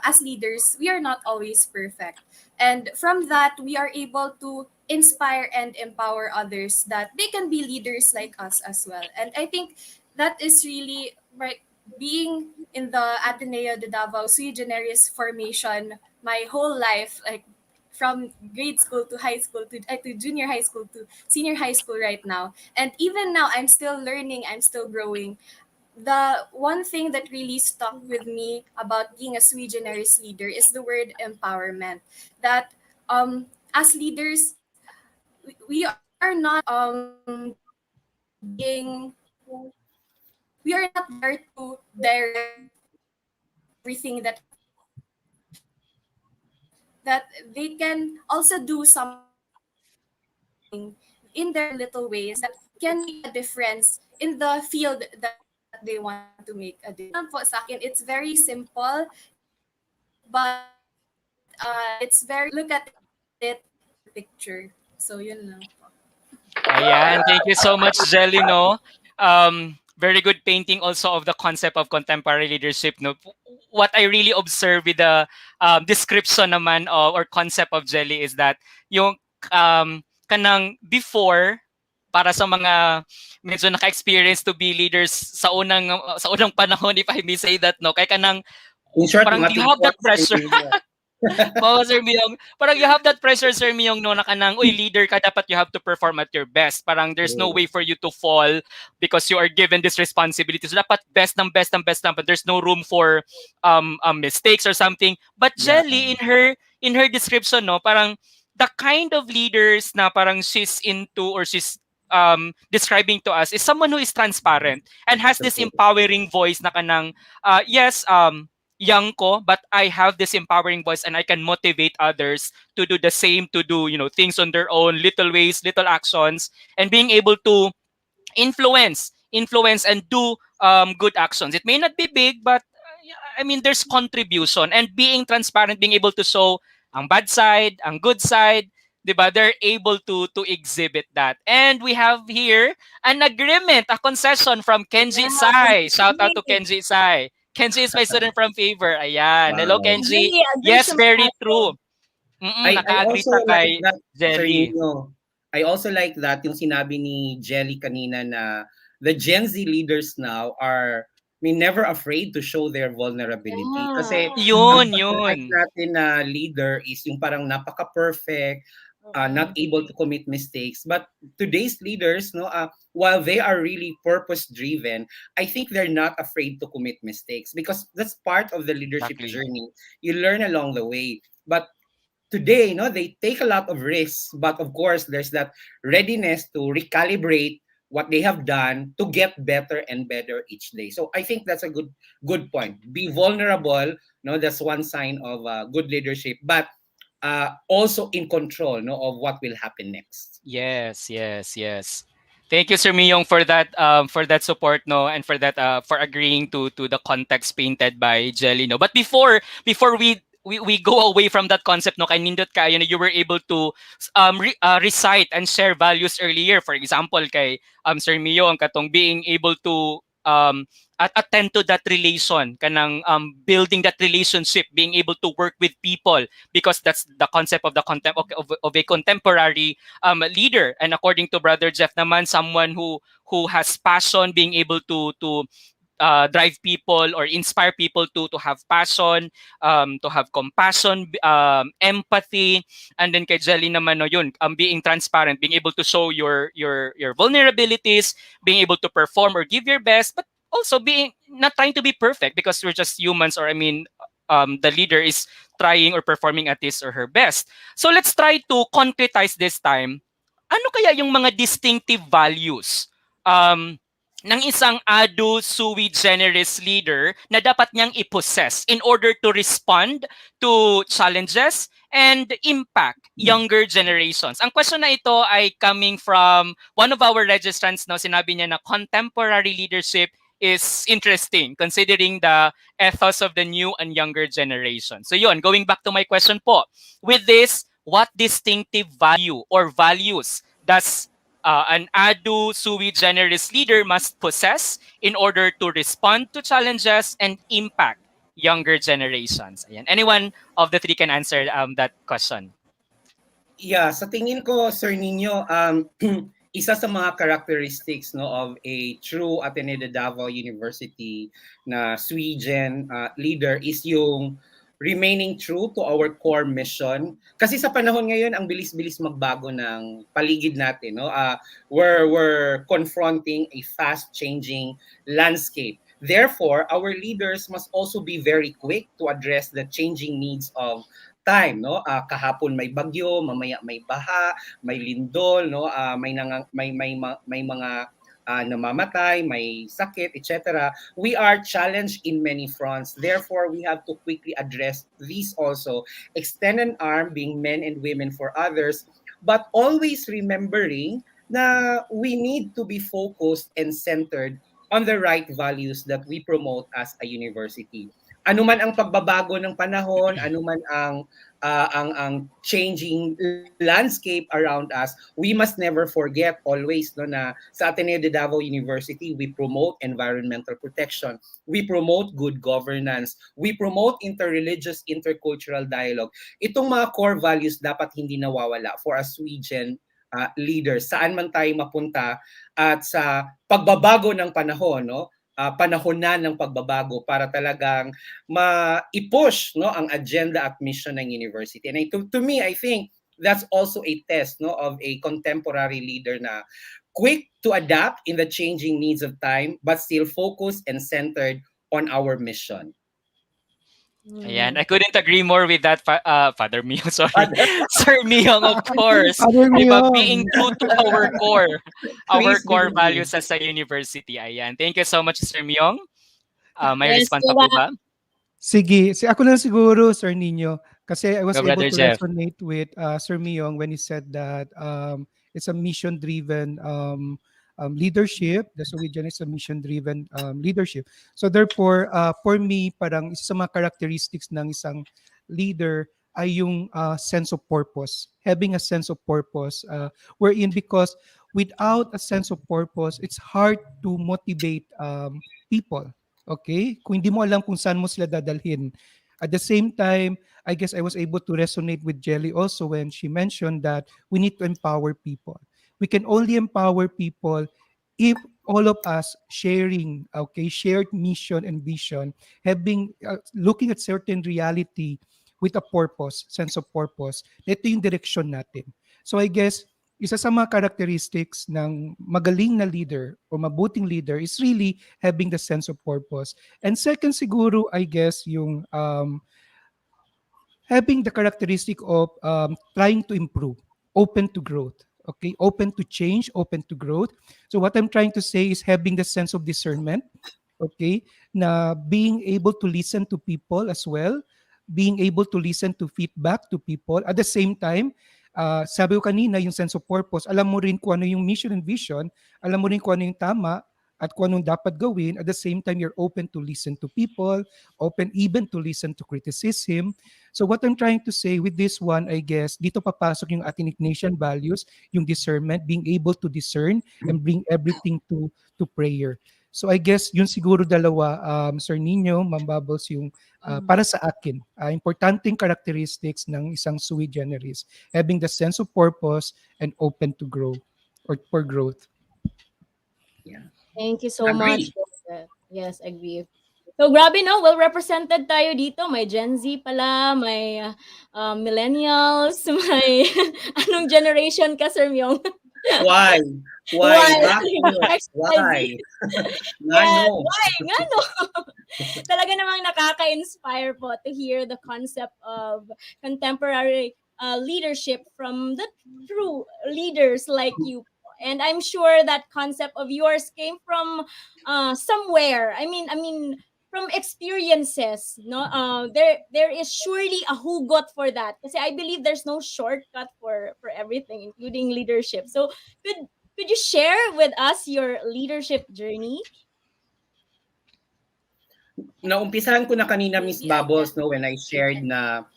Speaker 6: as leaders we are not always perfect, and from that we are able to inspire and empower others that they can be leaders like us as well. And I think that is really right. Being in the Ateneo de Davao Sui Generis formation my whole life, like from grade school to high school to junior high school to senior high school right now, and even now I'm still learning, I'm still growing. The one thing that really stuck with me about being a sui generis leader is the word empowerment. That as leaders, we are not being we are not there to direct everything that they can also do something in their little ways that can make a difference in the field that they want to make a difference. Po, sa akin, it's very simple, but it's very look at it picture. So yun lang po.
Speaker 3: Ayan. Thank you so much, Jelly, no? Very good painting also of the concept of contemporary leadership, no? What I really observe with the description naman or concept of Jelly is that yung kanang before, para sa mga medyo naka-experience to be leaders sa unang panahon, if I may say that, no? Kaya kanang
Speaker 5: In short,
Speaker 3: parang you have that pressure. Oo, Sir Myung. Parang you have that pressure, Sir Myung, no, na kanang, uy, leader ka, dapat you have to perform at your best. Parang there's no way for you to fall because you are given this responsibility. So dapat best ng best ng best ng, but there's no room for mistakes or something. But Jelly, in her description, no, parang the kind of leaders na parang she's into or she's describing to us is someone who is transparent and has this empowering voice na kanang, yes, young ko, but I have this empowering voice and I can motivate others to do the same, to do, things on their own, little ways, little actions, and being able to influence influence and do good actions. It may not be big, but I mean, there's contribution and being transparent, being able to show ang bad side, ang good side, 'di ba? They're able to exhibit that. And we have here an agreement, a concession from Kenji
Speaker 4: Yeah,
Speaker 3: Sai. Shout out to
Speaker 4: agree.
Speaker 3: Kenji Sai. Kenji is my student from Favor. Ayan. Hello,
Speaker 5: Wow.
Speaker 3: Kenji.
Speaker 4: Agree, agree
Speaker 3: Yes,
Speaker 4: siya
Speaker 3: very
Speaker 4: masyado.
Speaker 3: true.
Speaker 5: I
Speaker 3: Naka-agree
Speaker 5: also
Speaker 3: siya
Speaker 5: like
Speaker 3: kay
Speaker 5: that, Sir
Speaker 3: Jelly.
Speaker 5: Nino. I also like that yung sinabi ni Jelly kanina na the Gen Z leaders now are, I mean, never afraid to show their vulnerability. Kasi
Speaker 4: Yeah.
Speaker 5: ang
Speaker 3: Yun,
Speaker 5: type
Speaker 3: yun.
Speaker 5: natin na leader is yung parang napaka-perfect, not able to commit mistakes. But today's leaders, no, while they are really purpose-driven, I think they're not afraid to commit mistakes because that's part of the leadership
Speaker 3: Exactly.
Speaker 5: journey. You learn along the way. But today, no, they take a lot of risks, but of course, there's that readiness to recalibrate what they have done to get better and better each day. So I think that's a good point. Be vulnerable, no, that's one sign of good leadership, but also in control, no, of what will happen next.
Speaker 3: Yes, yes, yes. Thank you, Sir Miyong, for that support, no, and for that for agreeing to the context painted by Jelly, no. But before we go away from that concept, no, kay nindot kayo na you were able to recite and share values earlier. For example, kay Sir Miyong katong being able to attend to that relation, kanang building that relationship, being able to work with people, because that's the concept of the of a contemporary leader. And according to Brother Jeff naman, someone who has passion, being able to drive people or inspire people to have passion, to have compassion, empathy, and then kay Jelly naman, no, yun, being transparent, being able to show your vulnerabilities, being able to perform or give your best, but also being not trying to be perfect because we're just humans, or I mean, the leader is trying or performing at his or her best. So let's try to concretize this time. Ano kaya yung mga distinctive values um, ng isang ADDU Sui Generis leader na dapat niyang i-possess in order to respond to challenges and impact younger generations? Ang question na ito ay coming from one of our registrants, no, sinabi niya na contemporary leadership is interesting considering the ethos of the new and younger generation. So yun, going back to my question po, with this, what distinctive value or values does an ADDU Sui Generis leader must possess in order to respond to challenges and impact younger generations? Ayan. Anyone of the three can answer that question.
Speaker 5: Yeah, sa tingin ko, Sir Nino, isa sa mga characteristics, no, of a true Ateneo de Davao University na sui gen leader is yung remaining true to our core mission. Kasi sa panahon ngayon, ang bilis-bilis magbago ng paligid natin, no? We're confronting a fast-changing landscape. Therefore, our leaders must also be very quick to address the changing needs of time, no? Kahapon may bagyo, mamaya may baha, may lindol, no? May mga namamatay, may sakit, etc. We are challenged in many fronts. Therefore, we have to quickly address these also. Extend an arm, being men and women for others, but always remembering na we need to be focused and centered on the right values that we promote as a university. Ano man ang pagbabago ng panahon, ano man ang changing landscape around us, we must never forget always, no, na sa Ateneo de Davao University, we promote environmental protection, we promote good governance, we promote interreligious, intercultural dialogue. Itong mga core values dapat hindi nawawala for a sui gen leader. Saan man tayo mapunta at sa pagbabago ng panahon, no? Panahon na ng pagbabago para talagang ma-push, no, ang agenda at mission ng university. And to me, I think that's also a test, no, of a contemporary leader na quick to adapt in the changing needs of time but still focused and centered on our mission.
Speaker 3: Ayan, I couldn't agree more with that, Father Mio, sorry. Sir Miyong, of course.
Speaker 7: Father
Speaker 3: Diba,
Speaker 7: Mio.
Speaker 3: being true to our core,
Speaker 5: Please
Speaker 3: core
Speaker 5: believe.
Speaker 3: values as a university. Ayan. Thank you so much, Sir Miyong. May
Speaker 4: Yes,
Speaker 3: response pa
Speaker 4: diba?
Speaker 3: po ba?
Speaker 7: Sige, ako lang siguro, Sir Nino, kasi I was
Speaker 3: Go,
Speaker 7: able
Speaker 3: Brother
Speaker 7: to
Speaker 3: Jeff.
Speaker 7: resonate with Sir Miyong when he said that it's a mission-driven leadership, the Sui Generis mission-driven leadership. So therefore, for me, parang isa sa mga characteristics ng isang leader ay yung sense of purpose. Having a sense of purpose, wherein because without a sense of purpose, it's hard to motivate people. Okay? Kung hindi mo alam kung saan mo sila dadalhin. At the same time, I guess I was able to resonate with Jelly also when she mentioned that we need to empower people. We can only empower people if all of us sharing, okay, shared mission and vision, having, looking at certain reality with a purpose, sense of purpose, ito yung direction natin. So I guess, isa sa mga characteristics ng magaling na leader o mabuting leader is really having the sense of purpose. And second siguro, I guess, yung having the characteristic of trying to improve, open to growth. Okay, open to change, open to growth. So what I'm trying to say is having the sense of discernment, okay, na being able to listen to people as well, being able to listen to feedback to people. At the same time, sabi ko kanina, yung sense of purpose, alam mo rin kung ano yung mission and vision, alam mo rin kung ano yung tama, at kung anong dapat gawin. At the same time, you're open to listen to people, open even to listen to criticism. So what I'm trying to say with this one, I guess, dito papasok yung ating Ignatian values, yung discernment, being able to discern and bring everything to prayer. So I guess yun siguro dalawa, Sir Nino, Ma'am Bubbles, yung para sa akin, importanteng characteristics ng isang sui generis, having the sense of purpose and open to grow or for growth.
Speaker 5: Yeah.
Speaker 4: Thank you so
Speaker 5: Agree.
Speaker 4: much. Yes, agree. So, grabe no, well represented tayo dito. May Gen Z pala, may millennials, may anong generation ka, Sir Myong?
Speaker 5: Why?
Speaker 4: Why?
Speaker 5: Bakit? Why?
Speaker 4: Yes,
Speaker 5: Ano?
Speaker 4: why? Nga no? Talaga namang nakaka-inspire po to hear the concept of contemporary leadership from the true leaders like you. And I'm sure that concept of yours came from somewhere. I mean, from experiences. No, there is surely a hugot for that. Kasi I believe there's no shortcut for everything, including leadership. So could you share with us your leadership journey?
Speaker 5: Naumpisahan ko na kanina, Miss
Speaker 6: Maybe I
Speaker 5: Bubbles,
Speaker 6: can.
Speaker 5: no, when I shared na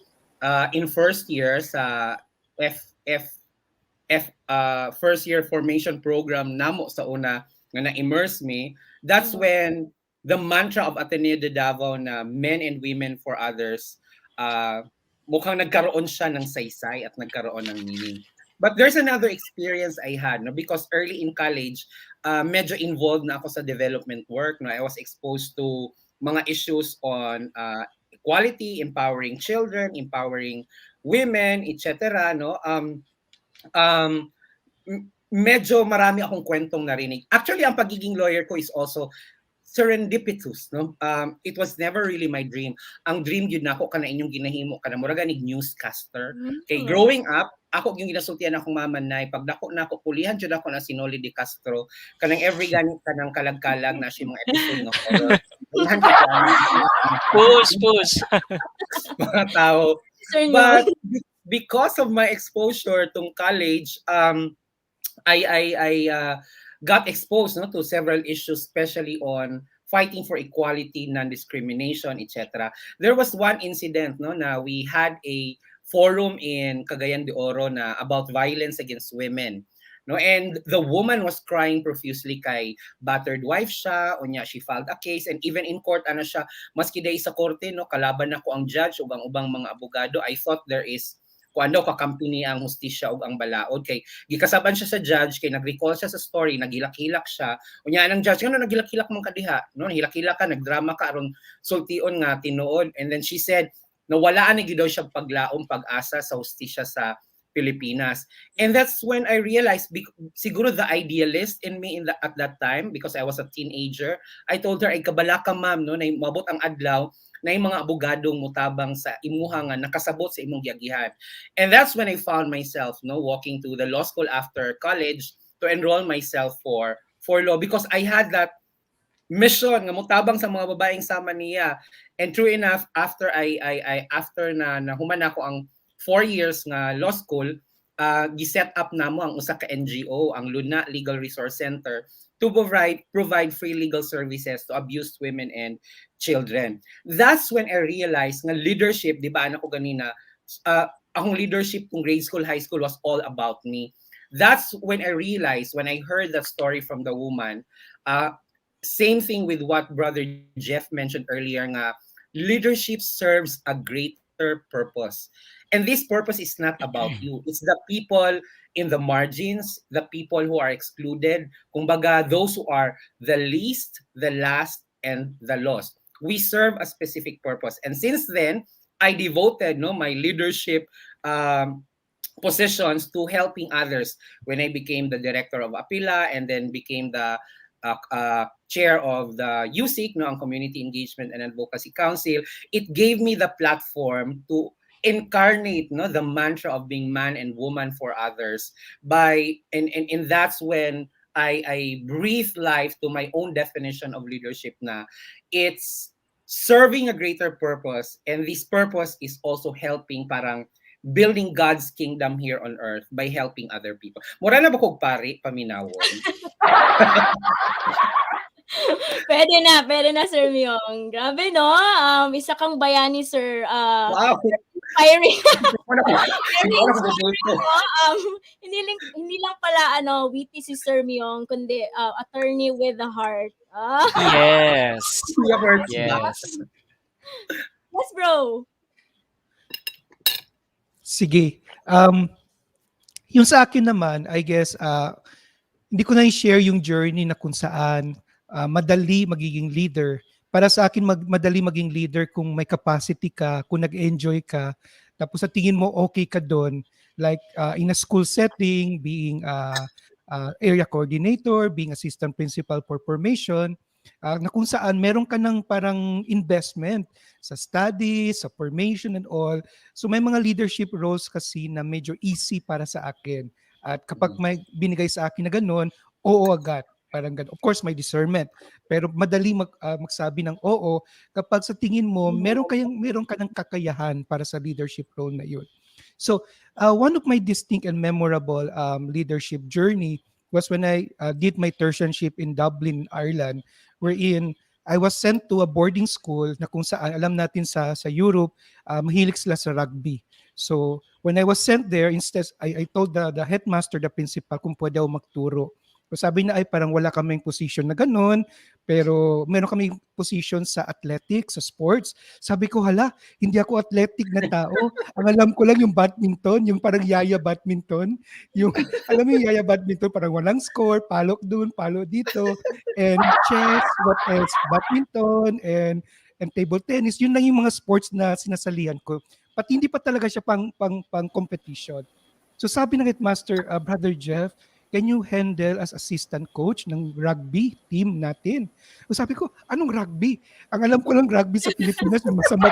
Speaker 5: in first year sa first year formation program namo sa una nga na-immerse me, that's when the mantra of Ateneo de Davao na men and women for others, mukhang nagkaroon siya ng saysay at nagkaroon ng meaning. But there's another experience I had, no, because early in college, medyo involved na ako sa development work. No, I was exposed to mga issues on equality, empowering children, empowering women, etc. No, medyo marami akong kwentong narinig. Actually, ang pagiging lawyer ko is also serendipitous, no? It was never really my dream. Ang dream yun nako kana inyong ginahimo kana mura ganig newscaster. Kay growing up, ako yung ginasultian akong mama nay pag dako nako pulihan jud ako na si Noli de Castro kanang every ganit kanang kalag-kalag na si mga episode ng horror.
Speaker 3: Push.
Speaker 5: Mga tao.
Speaker 4: Sir Nyo.
Speaker 5: But because of my exposure tong college, I got exposed, no, to several issues, especially on fighting for equality, non-discrimination, etc. There was one incident, no, na we had a forum in Cagayan de Oro na about violence against women. No, and the woman was crying profusely kay battered wife siya, unya she filed a case, and even in court ano siya, maski day sa korte, no, kalaban ako ang judge ug ang ubang mga abogado. I thought there is kung ano kakampi niya ang hustisya ug ang balaod kay gikasaban siya sa judge kay nag-recall siya sa story, naghilak-hilak siya, unya nang judge ngano naghilak-hilak man kadiha, no, nahilak-hilak ka, nagdrama ka aron sultion nga tinuod. And then she said nawalaan ni daw siya paglaom pag-asa sa hustisya sa Pilipinas. And that's when I realized, siguro the idealist in me at that time, because I was a teenager, I told her, ay kabala ka ma'am, no, na mabot ang adlaw, na yung mga abogadong mutabang sa imuha nga nakasabot sa imong giagihan. And that's when I found myself, no, walking to the law school after college to enroll myself for law, because I had that mission nga mutabang sa mga babaeng sama niya. And true enough, after after na human ako ang 4 years nga law school, giset up namo ang usa ka NGO, ang Luna Legal Resource Center, to provide free legal services to abused women and children. That's when I realized nga leadership, di ba anak ko ganina, ang leadership kung grade school, high school was all about me. That's when I realized, when I heard that story from the woman, same thing with what Brother Jeff mentioned earlier nga, leadership serves a greater purpose. And this purpose is not about you. It's the people in the margins, the people who are excluded, kumbaga, those who are the least, the last, and the lost. We serve a specific purpose. And since then, I devoted my leadership positions to helping others when I became the director of Apila and then became the chair of the USIC, ang Community Engagement and Advocacy Council. It gave me the platform to incarnate the mantra of being man and woman for others and that's when I breathe life to my own definition of leadership na it's serving a greater purpose, and this purpose is also helping parang building God's kingdom here on earth by helping other people. Mura na ba kog pari paminawon?
Speaker 4: Pwede na, Sir Myong. Grabe, no? Isa kang bayani, Sir.
Speaker 5: Wow!
Speaker 4: Inspiring.
Speaker 5: Hindi ko na
Speaker 4: Hindi lang pala, witty si Sir Myong, kundi attorney with a heart.
Speaker 3: Yes.
Speaker 4: Yes, bro.
Speaker 7: Sige. Yung sa akin naman, I guess, hindi ko na i-share yung journey na kung saan madali magiging leader. Para sa akin, madali maging leader kung may capacity ka, kung nag-enjoy ka, tapos sa tingin mo okay ka doon. Like in a school setting, being area coordinator, being assistant principal for formation, na kung saan meron ka ng parang investment sa studies, sa formation and all. So may mga leadership roles kasi na medyo easy para sa akin. At kapag may binigay sa akin na gano'n, oo agad. Parang ganun. Of course, may discernment. Pero madali magsabi ng oo kapag sa tingin mo, meron ka ng kakayahan para sa leadership role na yun. So, one of my distinct and memorable leadership journey was when I did my tertianship in Dublin, Ireland, wherein I was sent to a boarding school na kung saan, alam natin sa Europe, mahilig sila sa rugby. So, when I was sent there, instead, I told the headmaster, the principal, kung pwede ako magturo. So sabi na ay parang wala kaming position na ganun, pero meron kaming position sa athletics, sa sports. Sabi ko, hala, hindi ako athletic na tao. Ang alam ko lang yung badminton, yung parang yaya badminton. Yung, alam mo yung yaya badminton, parang walang score, palok dun, palo dito, and chess, what else, badminton, and table tennis. Yun lang yung mga sports na sinasalihan ko. Pati hindi pa talaga siya pang competition. So sabi ng headmaster, Brother Jeff, can you handle as assistant coach ng rugby team natin? So sabi ko, anong rugby? Ang alam ko lang rugby sa Pilipinas, masama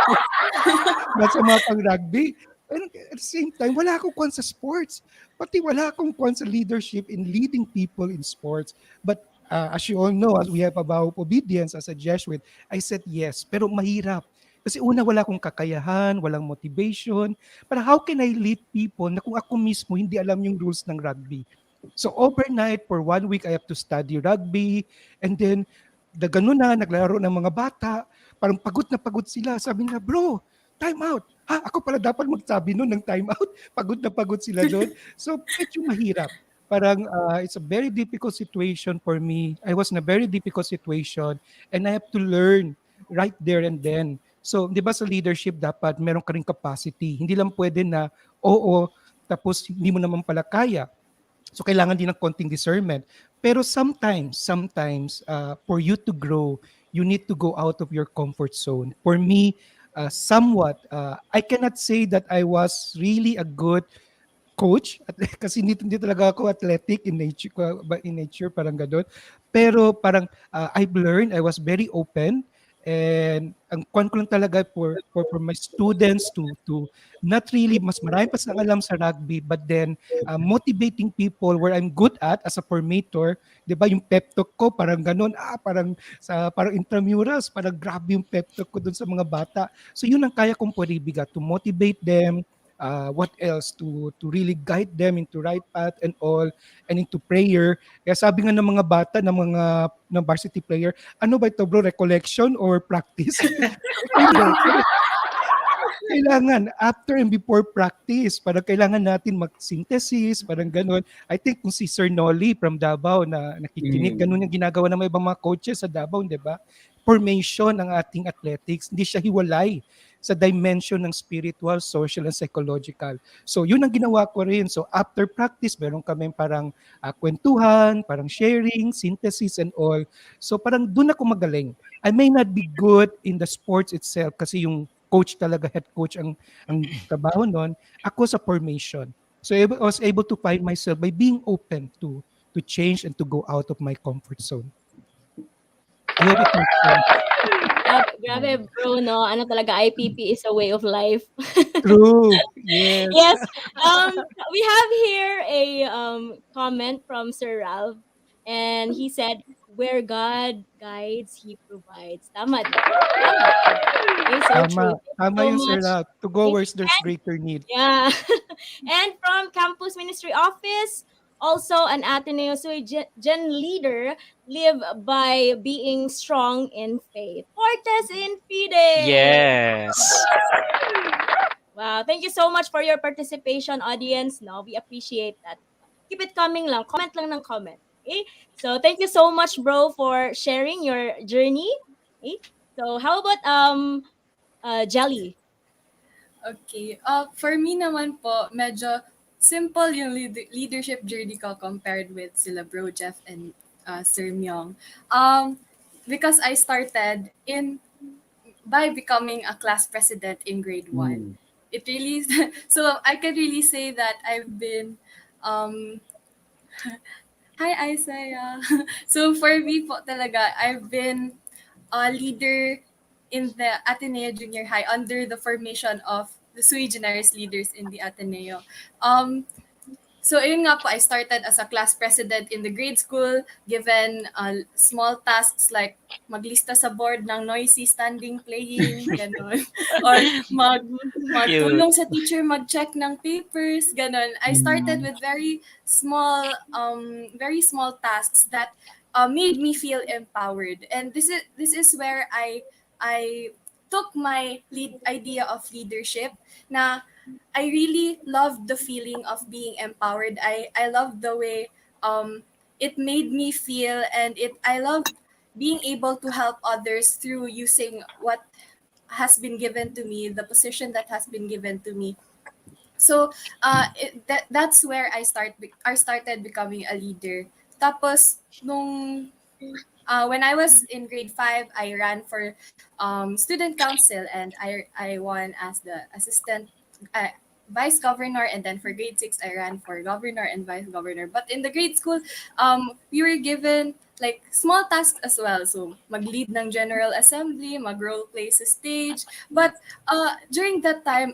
Speaker 7: pang rugby. And at the same time, wala akong kwan sa sports. Pati wala akong kwan sa leadership in leading people in sports. But as you all know, as we have a vow of obedience as a Jesuit, I said yes, pero mahirap. Kasi una, wala akong kakayahan, walang motivation. But how can I lead people na kung ako mismo hindi alam yung rules ng rugby? So overnight, for 1 week, I have to study rugby. And then, ganun na, naglaro ng mga bata. Parang pagod na pagod sila. Sabi na, bro, time out. Ako pala dapat magsabi nun ng time out. Pagod na pagod sila doon. So, medyo mahirap. Parang it's a very difficult situation for me. I was in a very difficult situation. And I have to learn right there and then. So, di ba sa leadership, dapat meron ka rin capacity. Hindi lang pwede na, oo, tapos hindi mo naman pala kaya. So kailangan din ng konting discernment. Pero sometimes for you to grow, you need to go out of your comfort zone. For me, somewhat, I cannot say that I was really a good coach kasi hindi talaga ako athletic in nature parang gano'n. Pero parang I've learned, I was very open. And ang kwan ko lang talaga for my students to not really, mas marami pa silang alam sa rugby, but then motivating people where I'm good at as a formator, di ba yung pep talk ko, parang ganun, parang intramurals, parang grabe yung pep talk ko dun sa mga bata. So yun ang kaya kong pwede bigat, to motivate them, what else to really guide them into right path and all, and into prayer. Kaya sabi nga ng mga bata, ng varsity player, ano ba ito bro, recollection or practice? Hindi. Kailangan after and before practice, parang kailangan natin mag-synthesis, parang gano'n. I think kung si Sir Nolly from Davao na nakikinig, gano'n yung ginagawa ng mga ibang mga coaches sa Davao, di ba? Formation ng ating athletics, hindi siya hiwalay sa dimension ng spiritual, social, and psychological. So yun ang ginawa ko rin. So after practice, meron kami parang kwentuhan, parang sharing, synthesis, and all. So parang doon ako magaling. I may not be good in the sports itself kasi yung coach talaga, head coach ang trabaho nun. Ako sa formation. So I was able to find myself by being open to change and to go out of my comfort zone. I hope it makes sense.
Speaker 4: Grabe bro, no? Ano talaga, IPP is a way of life.
Speaker 7: True. Yes.
Speaker 4: Yes. We have here a comment from Sir Ralph, and he said, "Where God guides, He provides." Tama, di ba? Tama. Okay, so true. Thank you
Speaker 7: Tama
Speaker 4: so
Speaker 7: yun, Sir
Speaker 4: much.
Speaker 7: Ralph. To go where there's greater need.
Speaker 4: Yeah. And from Campus Ministry Office, also an Ateneo Sui Gen leader, live by being strong in faith. Fortes in fide.
Speaker 3: Yes.
Speaker 4: Wow, thank you so much for your participation, audience. No, we appreciate that. Keep it coming lang. Comment lang ng comment. Okay? So, thank you so much, bro, for sharing your journey. Okay? So, how about Jelly?
Speaker 6: Okay. For me naman po, medyo simple yung leadership journey ko compared with sila Bro Jeff and Sir Myong. Because I started by becoming a class president in grade 1. It really, so I can really say that I've been, hi Isaiah. So for me po talaga, I've been a leader in the Ateneo Junior High under the formation of the Sui Generis Leaders in the Ateneo. So ayun nga po, I started as a class president in the grade school, given small tasks like maglista sa board ng noisy standing playing, gano'n. Or magtulong sa teacher mag-check ng papers, gano'n. I started with very small tasks that made me feel empowered. And this is where I took my idea of leadership na I really loved the feeling of being empowered. I loved the way it made me feel, and I loved being able to help others through using what has been given to me, the position that has been given to me. So that's where I started becoming a leader. Tapos when I was in grade 5, I ran for student council, and I won as the assistant vice governor, and then for grade 6 I ran for governor and vice governor. But in the grade school, we were given like small tasks as well. So mag-lead ng general assembly, mag-role play sa stage. But during that time,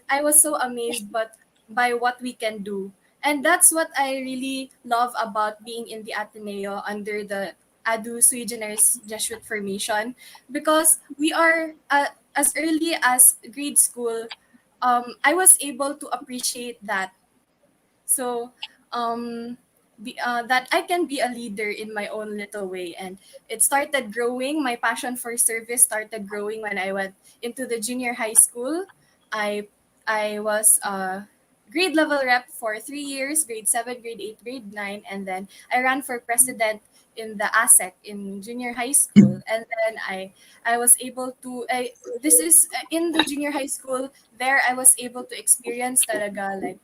Speaker 6: I was so amazed by what we can do. And that's what I really love about being in the Ateneo under the ADDU Sui Generis Jesuit formation, because we are as early as grade school, I was able to appreciate that. So that I can be a leader in my own little way, and it started growing. My passion for service started growing when I went into the junior high school. I was a grade level rep for 3 years, grade 7, grade 8, grade 9, and then I ran for president in the ASEC in junior high school. And then I was able to this is in the junior high school. There I was able to experience talaga like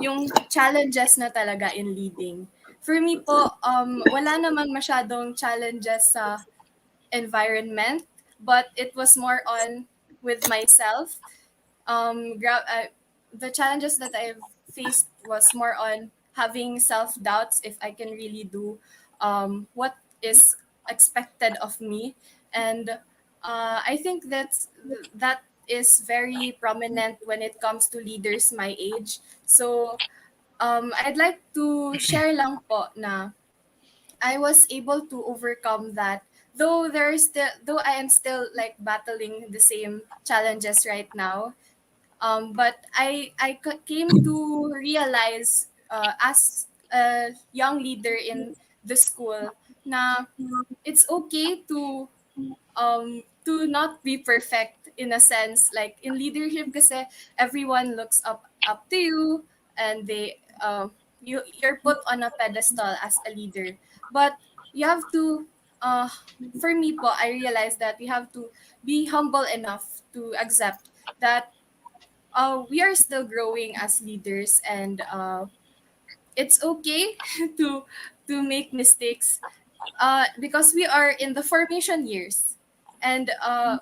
Speaker 6: yung challenges na talaga in leading. For me po, wala naman masyadong challenges sa environment, but it was more on with myself. The challenges that I've faced was more on having self-doubts if I can really do what is expected of me. And I think that is very prominent when it comes to leaders my age. So I'd like to share lang po na I was able to overcome that. Though I am still like battling the same challenges right now, But came to realize as a young leader in the school na it's okay to not be perfect, in a sense, like in leadership kasi everyone looks up to you, and you're put on a pedestal as a leader. But you have to uh for me po, I realized that we have to be humble enough to accept that we are still growing as leaders, and it's okay to make mistakes because we are in the formation years. And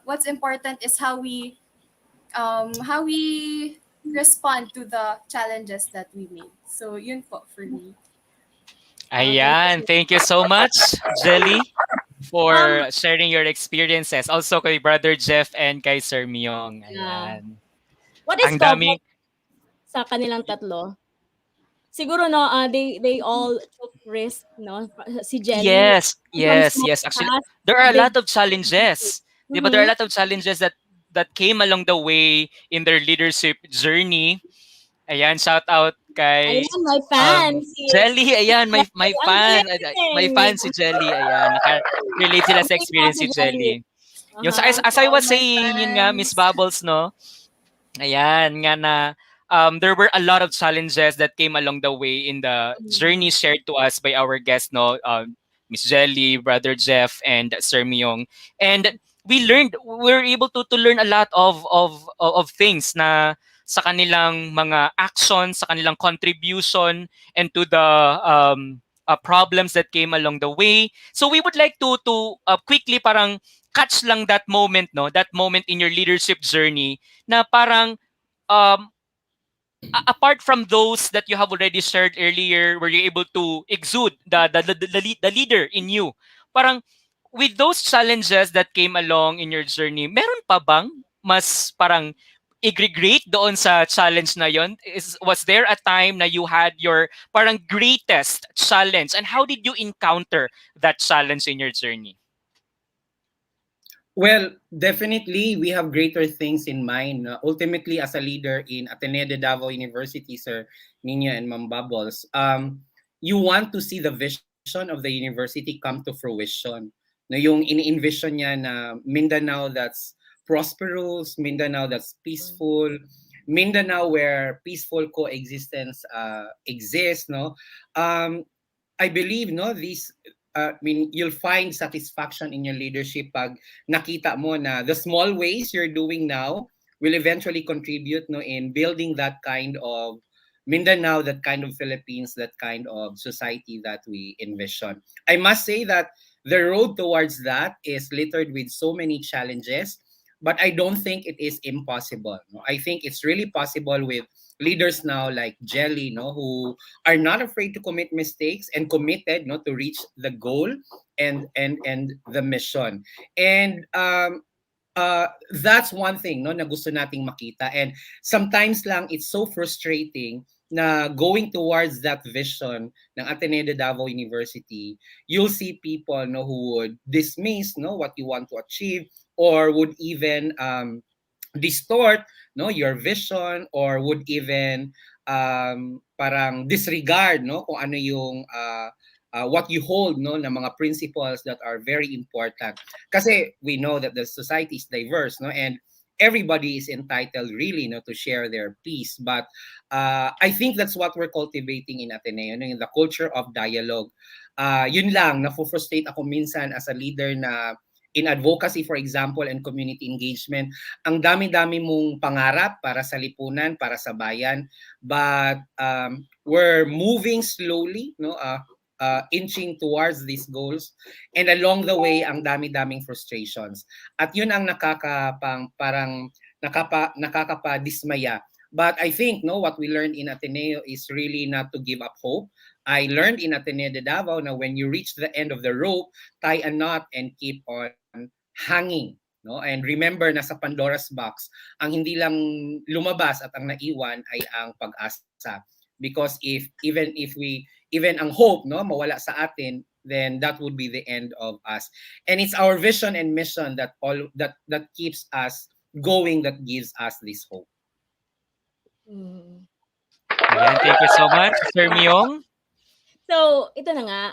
Speaker 6: what's important is how we respond to the challenges that we made. So yun po for me. Thank you
Speaker 3: Ayan,
Speaker 6: so
Speaker 3: thank you
Speaker 6: much.
Speaker 3: so much, Jelly,
Speaker 4: Um,
Speaker 3: for sharing your experiences. Also kay Brother Jeff and kay Sir Myong.
Speaker 4: yeah.
Speaker 3: Ayan.
Speaker 4: What is
Speaker 3: Ang
Speaker 4: common
Speaker 3: daming
Speaker 4: sa kanilang tatlo? Siguro no, they all took risk, no? Si Jelly
Speaker 3: yes,
Speaker 4: from
Speaker 3: yes,
Speaker 4: small
Speaker 3: yes. Actually,
Speaker 4: task
Speaker 3: there
Speaker 4: to
Speaker 3: are a
Speaker 4: big.
Speaker 3: lot of challenges. 'Di ba? There are
Speaker 4: Mm-hmm.
Speaker 3: a lot of challenges that came along the way in their leadership journey. Ayan, shout out kay
Speaker 4: Ayan, my fan,
Speaker 3: Jelly.
Speaker 4: si
Speaker 3: Ayan, my
Speaker 4: Jelly. Ang
Speaker 3: fan. My
Speaker 4: galing!
Speaker 3: fan si Jelly. Ayan, naka-relate sila sa
Speaker 4: Ang galing
Speaker 3: experience
Speaker 4: si
Speaker 3: si
Speaker 4: Jelly.
Speaker 3: Jelly. Yung
Speaker 4: Aha.
Speaker 3: as
Speaker 6: To
Speaker 3: I
Speaker 6: all
Speaker 3: was
Speaker 6: my
Speaker 3: saying, yun nga, Miss
Speaker 6: fans.
Speaker 3: Bubbles, no? Ayan, nga na there were a lot of challenges that came along the way in the journey
Speaker 4: Mhm.
Speaker 3: shared to us by our guests, no? Miss Jelly, Brother Jeff, and Sir Myong. And we were able to learn a lot of things na sa kanilang mga actions, sa kanilang contribution, and to the problems that came along the way. So we would like to quickly parang catch lang that moment, no? That moment in your leadership journey na parang um apart from those that you have already shared earlier, were you able to exude the leader in you? Parang with those challenges that came along in your journey, meron pa bang mas parang i-great doon sa challenge na yon? Was there a time na you had your parang greatest challenge, and how did you encounter that challenge in your journey?
Speaker 5: Well, definitely, we have greater things in mind. Ultimately, as a leader in Ateneo de Davao University, Sir Nina and Ma'am Bubbles, you want to see the vision of the university come to fruition. No, yung ini-envision niya na Mindanao that's prosperous, Mindanao that's peaceful, Mindanao where peaceful coexistence exists. No, I believe these I mean you'll find satisfaction in your leadership pag nakita mo na the small ways you're doing now will eventually contribute in building that kind of Mindanao, that kind of Philippines, that kind of society that we envision. I must say that the road towards that is littered with so many challenges, but I don't think it is impossible. No? I think it's really possible with leaders now like Jelly, who are not afraid to commit mistakes and committed to reach the goal and the mission. And that's one thing na gusto nating makita. And sometimes lang it's so frustrating na going towards that vision ng Ateneo de Davao University, you'll see people who would dismiss what you want to achieve, or would even distort your vision, or would even parang disregard kung ano yung what you hold na mga principles that are very important, kasi we know that the society is diverse, and everybody is entitled really to share their piece. But I think that's what we're cultivating in Ateneo, in the culture of dialogue. Yun lang, na-frustrate ako minsan as a leader na in advocacy, for example, and community engagement, ang dami-dami mong pangarap para sa lipunan, para sa bayan, but we're moving slowly, inching towards these goals, and along the way, ang dami-daming frustrations. At yun ang nakakapadismaya. But I think what we learned in Ateneo is really not to give up hope. I learned in Ateneo de Davao na when you reach the end of the rope, tie a knot and keep on hanging. And remember na sa Pandora's box, ang hindi lang lumabas at ang naiwan ay ang pag-asa. Because even ang hope mawala sa atin, then that would be the end of us. And it's our vision and mission that keeps us going, that gives us this hope.
Speaker 4: Mm.
Speaker 3: Ayan, thank you so much, Sir Myong.
Speaker 4: So, ito na nga.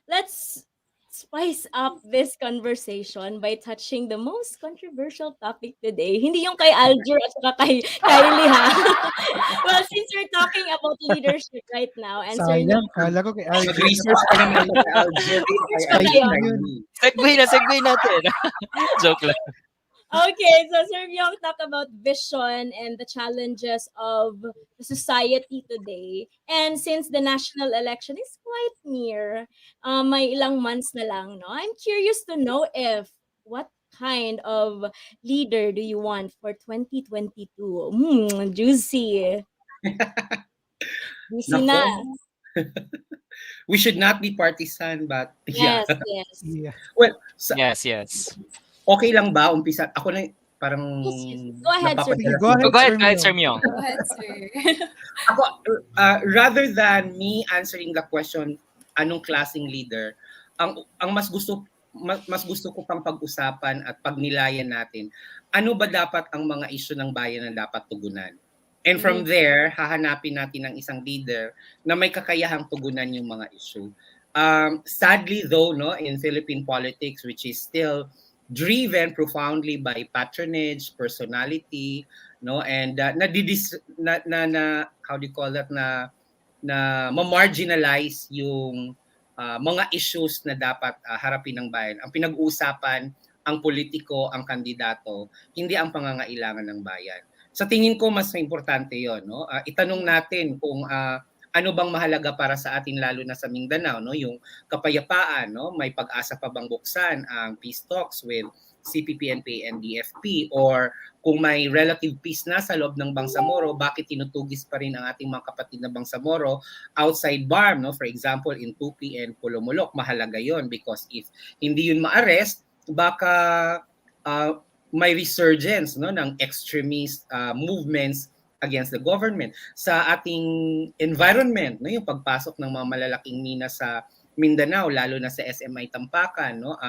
Speaker 4: Let's spice up this conversation by touching the most controversial topic today. Hindi yung kay Alger at saka kay Kylie ha. Well, since we're talking about leadership right now, and Sir
Speaker 7: Sayang,
Speaker 4: Nick,
Speaker 7: kala ko kay RJ.
Speaker 5: Mag-research pa naman ako kay Algeria, kay
Speaker 4: pa kayo.
Speaker 5: Algeria.
Speaker 3: Segue natin. Joke lang.
Speaker 4: Okay, so Sir Myong talk about vision and the challenges of the society today. And since the national election is quite near, may ilang months na lang, no? I'm curious to know if what kind of leader do you want for 2022? Juicy. Juicy na.
Speaker 5: Nako. We should not be partisan, but yeah.
Speaker 4: Yes, yes.
Speaker 7: Yeah.
Speaker 5: Well,
Speaker 3: Yes.
Speaker 5: okay lang ba umpisa? Ako na parang
Speaker 4: Yes. Go ahead, sir.
Speaker 5: napapadala
Speaker 7: Go
Speaker 5: ko.
Speaker 7: ahead.
Speaker 3: Go ahead, Sir Myong.
Speaker 6: Go ahead, sir.
Speaker 5: Ako, rather than me answering the question, anong klaseng leader, ang mas gusto ko pang pag-usapan at pagnilayan natin, ano ba dapat ang mga issue ng bayan na dapat tugunan? And from there, hahanapin natin ng isang leader na may kakayahang tugunan yung mga issue. Sadly though, no, in Philippine politics, which is still driven profoundly by patronage, personality, no, and how do you call that, na ma-marginalize yung mga issues na dapat harapin ng bayan. Ang pinag-uusapan, ang politiko, ang kandidato, hindi ang pangangailangan ng bayan. Sa tingin ko, mas importante yon, no? Itanong natin kung ano bang mahalaga para sa atin, lalo na sa Mindanao, no? Yung kapayapaan, no? May pag-asa pa bang buksan ang peace talks with CPP-NPA and DFP, or kung may relative peace na sa loob ng Bangsamoro, bakit tinutugis pa rin ang ating mga kapatid na Bangsamoro outside BARM, no? For example, in Tupi and Pulomolok, mahalaga yon, because if hindi yun ma-arrest, baka may resurgence, no, ng extremist movements against the government. Sa ating environment, no, yung pagpasok ng mga malalaking mina sa Mindanao, lalo na sa SMI Tampakan, no,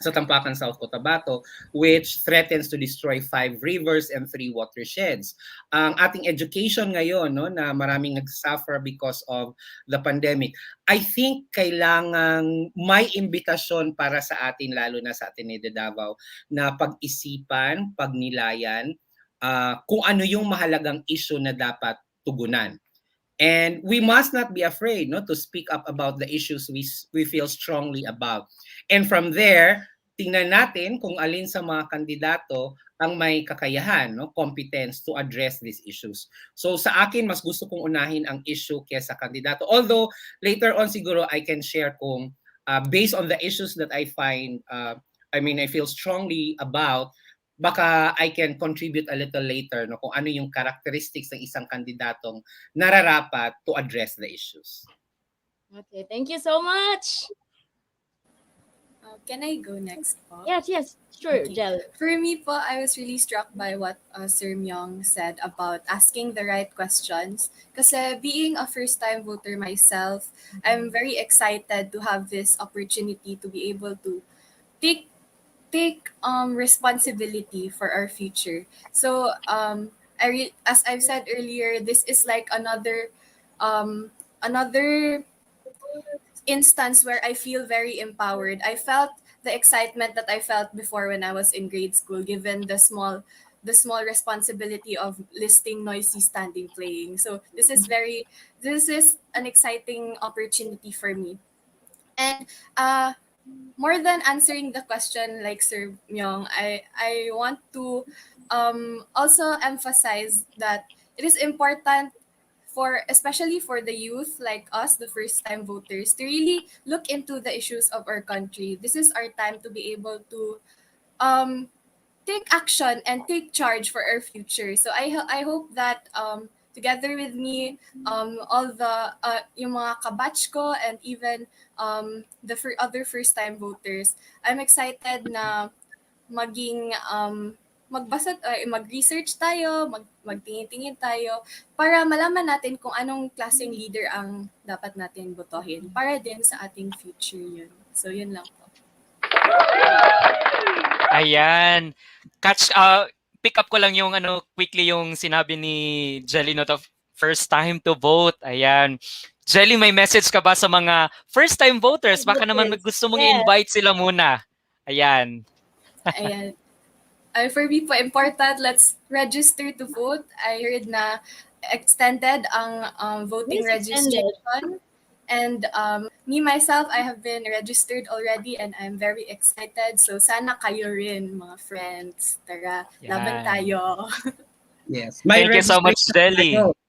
Speaker 5: sa Tampakan, South Cotabato, which threatens to destroy 5 rivers and 3 watersheds. Ang ating education ngayon, no, na maraming nagsuffer because of the pandemic, I think kailangang may imbitasyon para sa atin, lalo na sa Ateneo de Davao, na pag-isipan, pagnilayan, kung ano yung mahalagang issue na dapat tugunan. And we must not be afraid, no, to speak up about the issues we feel strongly about. And from there, tingnan natin kung alin sa mga kandidato ang may kakayahan, no, competence to address these issues. So sa akin, mas gusto kong unahin ang issue kesa kandidato. Although later on siguro I can share kung based on the issues that I find, I feel strongly about, baka I can contribute a little later, no, kung ano yung characteristics ng isang kandidatong nararapat to address the issues.
Speaker 4: Okay, thank you so much.
Speaker 6: Can I go next po?
Speaker 4: Yes, sure,
Speaker 6: Okay.
Speaker 4: Jel.
Speaker 6: For me po, I was really struck by what Sir Myong said about asking the right questions. Kasi being a first-time voter myself, I'm very excited to have this opportunity to be able to take responsibility for our future. So as I've said earlier, this is like another instance where I feel very empowered. I felt the excitement that I felt before when I was in grade school, given the small responsibility of listing noisy standing playing. So this is an exciting opportunity for me. And more than answering the question like Sir Myong, I want to also emphasize that it is important especially for the youth like us, the first time voters, to really look into the issues of our country. This is our time to be able to take action and take charge for our future. So I hope that together with me, all the yung mga kabatch ko and even the other first time voters, I'm excited na mag-research tayo, magtingin-tingin tayo para malaman natin kung anong klaseng leader ang dapat natin botohin para din sa ating future yun. So yun lang po.
Speaker 3: Ayan. pick up ko lang yung quickly yung sinabi ni Jelly no of first time to vote. Ayan. Jelly, may message ka ba sa mga first time voters? Baka naman gusto mong
Speaker 4: Yes.
Speaker 3: i-invite sila muna. Ayan.
Speaker 6: Ayan. For me po, important, let's register to vote. I heard na extended ang voting
Speaker 4: Yes, extended.
Speaker 6: registration. And me, myself, I have been registered already and I'm very excited. So sana kayo rin, mga friends. Tara, laban
Speaker 3: Yan.
Speaker 6: tayo.
Speaker 5: Yes. May
Speaker 3: Thank you so much,
Speaker 5: registration
Speaker 3: Jelly.
Speaker 5: tayo sa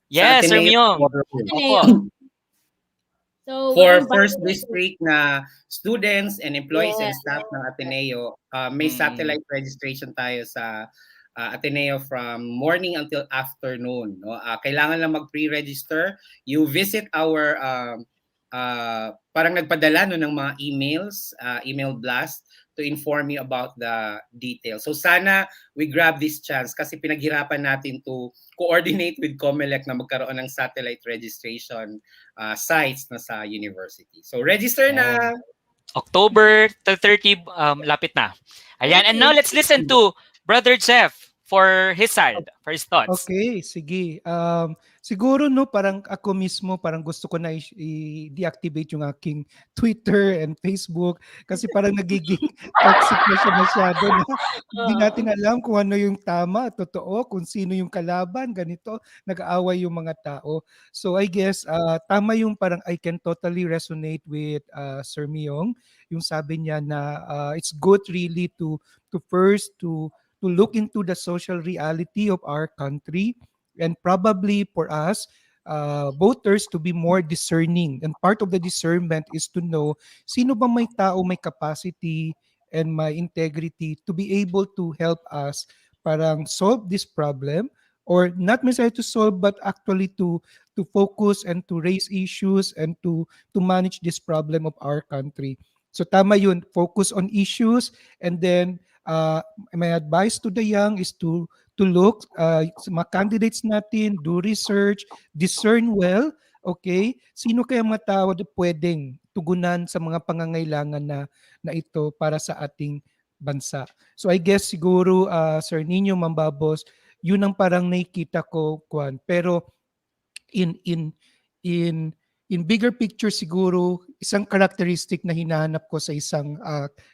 Speaker 3: Yes, Sir
Speaker 5: Ateneo
Speaker 3: Myong.
Speaker 5: Tabora.
Speaker 3: Opo.
Speaker 4: So,
Speaker 5: For
Speaker 4: we're
Speaker 5: first
Speaker 4: invited.
Speaker 5: district na students and employees and
Speaker 4: Yes.
Speaker 5: staff ng Ateneo, may satellite registration tayo sa Ateneo from morning until afternoon. No? Kailangan lang mag-pre-register. You visit our, parang nagpadala no, ng mga emails, email blast to inform you about the details. So sana we grab this chance kasi pinaghirapan natin to coordinate with COMELEC na magkaroon ng satellite registration sites na sa university. So register na!
Speaker 3: October 30, lapit na. Ayan, and now let's listen to Brother Jeff for his side, for his thoughts.
Speaker 7: Okay, sige. Siguro no, parang ako mismo parang gusto ko na i-deactivate yung aking Twitter and Facebook kasi parang nagiging toxic na siya masyado na hindi natin alam kung ano yung tama, totoo, kung sino yung kalaban, ganito, nag-aaway yung mga tao. So I guess tama yung parang I can totally resonate with Sir Myong, yung sabi niya na it's good really to first to look into the social reality of our country and probably for us voters to be more discerning, and part of the discernment is to know sino ba may tao may capacity and may integrity to be able to help us parang solve this problem, or not necessarily to solve but actually to focus and to raise issues and to manage this problem of our country. So tama yun, focus on issues, and then my advice to the young is to look sa mga candidates natin, do research, discern well, okay? Sino kaya mga tao na pwedeng tugunan sa mga pangangailangan na ito para sa ating bansa. So I guess siguro Sir Nino Mambabos, yun ang parang nakikita ko, Kwan. Pero in in in in bigger picture siguro isang characteristic na hinahanap ko sa isang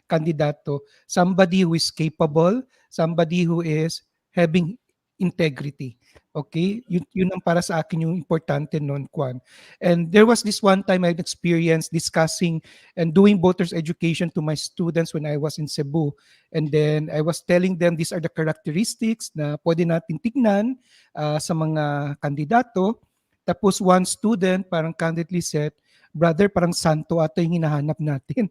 Speaker 7: kandidato, somebody who is capable, somebody who is having integrity. Okay? Yun ang para sa akin yung importante noon, Kwan. And there was this one time I experienced discussing and doing voters education to my students when I was in Cebu. And then I was telling them these are the characteristics na pwede natin tignan sa mga kandidato. Tapos one student parang candidly said, brother, parang santo ata yung hinahanap natin.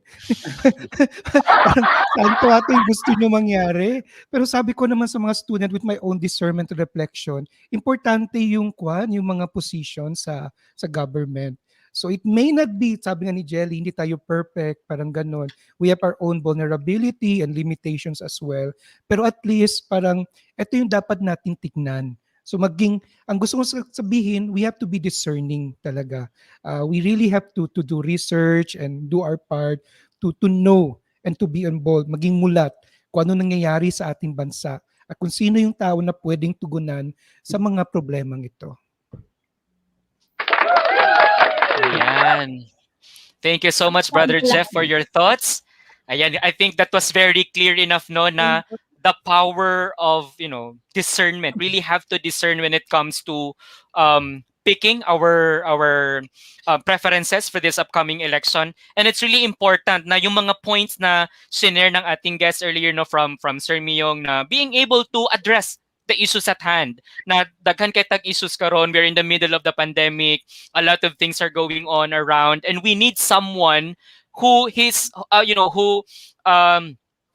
Speaker 7: Parang santo ata yung gusto nyo mangyari. Pero sabi ko naman sa mga student with my own discernment and reflection, importante yung mga position sa government. So it may not be, sabi nga ni Jelly, hindi tayo perfect, parang ganon. We have our own vulnerability and limitations as well. Pero at least parang ito yung dapat nating tignan. So ang gusto ko sabihin, we have to be discerning talaga. We really have to do research and do our part to know and to be involved, maging mulat kung ano nangyayari sa ating bansa at kung sino yung tao na pwedeng tugunan sa mga problemang ito.
Speaker 3: Ayan. Thank you so much, Brother Jeff, for your thoughts. Ayan, I think that was very clear enough, no, na the power of discernment. Really have to discern when it comes to picking our preferences for this upcoming election. And it's really important na yung mga points na shinare ng ating guest earlier, no, from Sir Myong, na being able to address the issues at hand. Na daghan kay tag issues karon, we're in the middle of the pandemic, a lot of things are going on around, and we need someone who is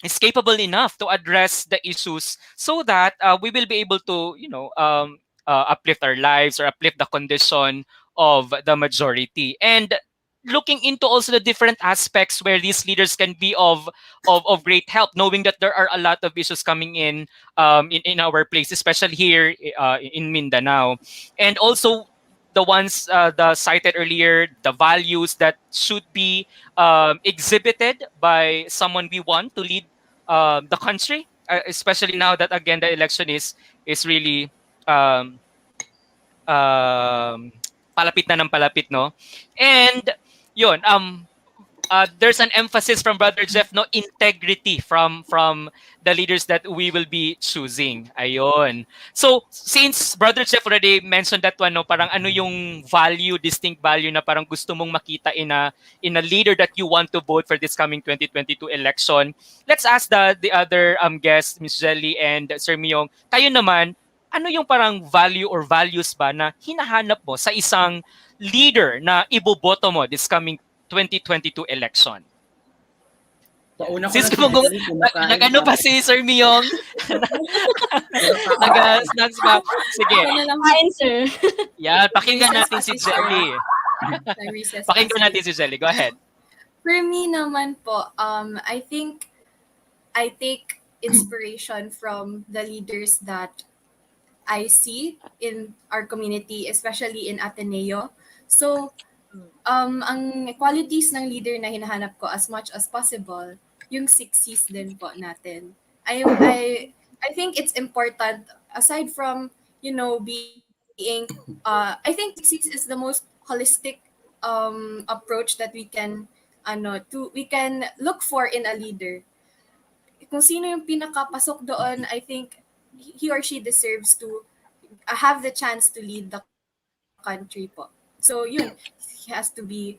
Speaker 3: is capable enough to address the issues so that we will be able to uplift our lives or uplift the condition of the majority. And looking into also the different aspects where these leaders can be of great help, knowing that there are a lot of issues coming in our place, especially here in Mindanao. And also the ones the cited earlier, the values that should be exhibited by someone we want to lead the country. especially now that again the election is really um, um, palapit na ng palapit, no? And yun, there's an emphasis from Brother Jeff, no, integrity from the leaders that we will be choosing. Ayun. So since Brother Jeff already mentioned that one, no, parang ano yung value, distinct value na parang gusto mong makita in a leader that you want to vote for this coming 2022 election. Let's ask the other guests, Miss Jelly and Sir Myong. Kayo naman, ano yung parang value or values ba na hinahanap mo sa isang leader na iboboto mo this coming 2022 election?
Speaker 5: Pauna ko
Speaker 3: Sis,
Speaker 5: na si
Speaker 3: kung
Speaker 5: Jelly, kumakain
Speaker 3: nag-ano pa si Sir Myong? Nag-snacks pa. Sige.
Speaker 6: Ano lang,
Speaker 4: Fine, sir.
Speaker 3: Yeah, pakinggan natin si
Speaker 6: Recess
Speaker 3: Jelly.
Speaker 6: recess
Speaker 3: Pakinggan
Speaker 6: assist.
Speaker 3: natin si Jelly. Go ahead.
Speaker 6: For me naman po, I think I take inspiration from the leaders that I see in our community, especially in Ateneo. So, ang qualities ng leader na hinahanap ko as much as possible, yung 6 C's din po natin. I think it's important, aside from, being, I think 6 C's is the most holistic approach that we can look for in a leader. Kung sino yung pinakapasok doon, I think he or she deserves to have the chance to lead the country po. So yun, he has to be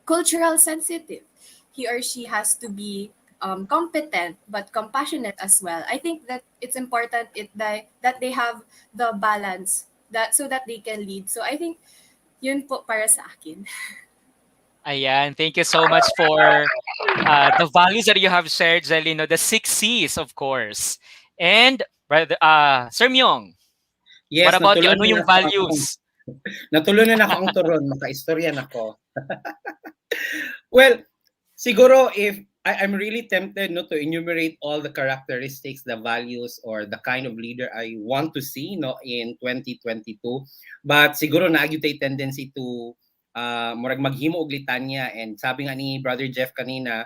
Speaker 6: cultural sensitive. He or she has to be competent but compassionate as well. I think that it's important that they have the balance so that they can lead. So I think yun po para sa akin.
Speaker 3: Ayan, thank you so much for the values that you have shared, Jelly. No, the 6 C's, of course. And Sir Myong,
Speaker 5: Yes,
Speaker 3: what about you?
Speaker 5: natulungan
Speaker 3: Ano yung
Speaker 5: na ako.
Speaker 3: values?
Speaker 5: Natulunan ako ang turon, makaistoryan ako. Well, siguro if I'm really tempted no to enumerate all the characteristics, the values, or the kind of leader I want to see no in 2022. But siguro naagutay tendency to murag maghimo og litanya, and sabi nga ni Brother Jeff kanina,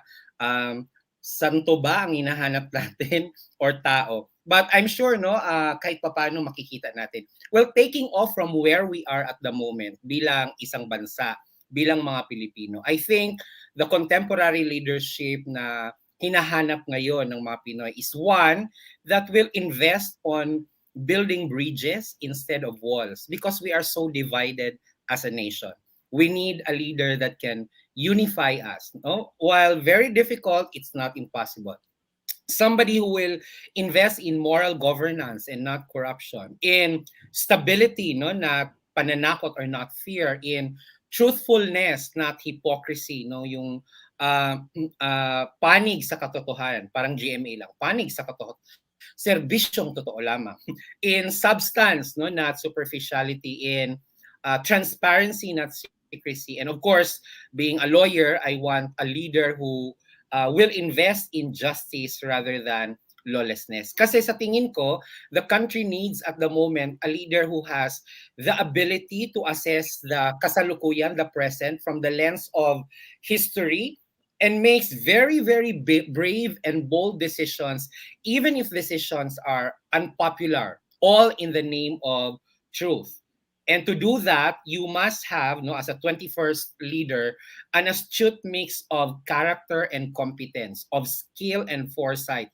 Speaker 5: santo ba ang hinahanap natin or tao? But I'm sure no kahit papaano makikita natin. Well, taking off from where we are at the moment bilang isang bansa, bilang mga Pilipino, I think the contemporary leadership na hinahanap ngayon ng mga Pinoy is one that will invest on building bridges instead of walls, because we are so divided as a nation. We need a leader that can unify us. No? While very difficult, it's not impossible. Somebody who will invest in moral governance and not corruption, in stability, no, not pananakot or not fear, in truthfulness, not hypocrisy, no, yung panig sa katotohanan, parang GMA lang, panig sa katotohanan, serbisyong totoo lamang, in substance, no, not superficiality, in transparency, not secrecy, and of course, being a lawyer, I want a leader who will invest in justice rather than lawlessness. Kasi sa tingin ko, the country needs at the moment a leader who has the ability to assess the kasalukuyan, the present, from the lens of history, and makes very, very brave and bold decisions, even if decisions are unpopular, all in the name of truth. And to do that, you must have, no, as a 21st leader, an astute mix of character and competence, of skill and foresight,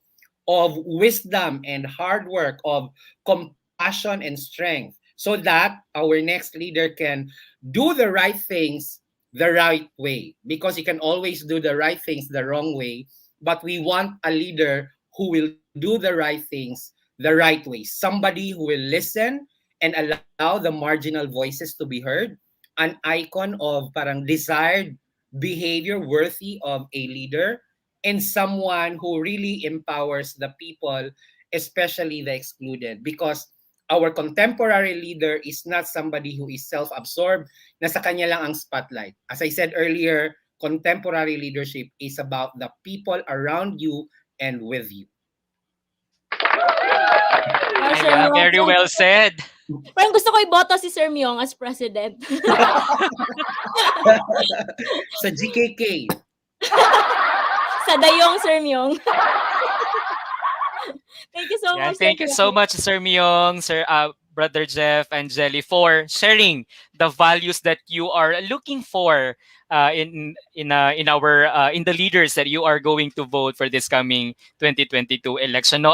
Speaker 5: of wisdom and hard work, of compassion and strength, so that our next leader can do the right things the right way. Because you can always do the right things the wrong way, but we want a leader who will do the right things the right way. Somebody who will listen and allow the marginal voices to be heard, an icon of parang desired behavior worthy of a leader, and someone who really empowers the people, especially the excluded. Because our contemporary leader is not somebody who is self-absorbed, nasa kanya lang ang spotlight. As I said earlier, contemporary leadership is about the people around you and with you.
Speaker 3: Ayan, very well said.
Speaker 4: Parang gusto ko iboto si Sir Myong as president.
Speaker 5: Sa GKK.
Speaker 4: Sa dayong Sir Myong. Thank you so
Speaker 3: Yan,
Speaker 4: much, Sir
Speaker 3: thank you so
Speaker 4: Jelly.
Speaker 3: much, Sir Myong, Sir Brother Jeff, and Jelly for sharing the values that you are looking for in the leaders that you are going to vote for this coming 2022 election. No,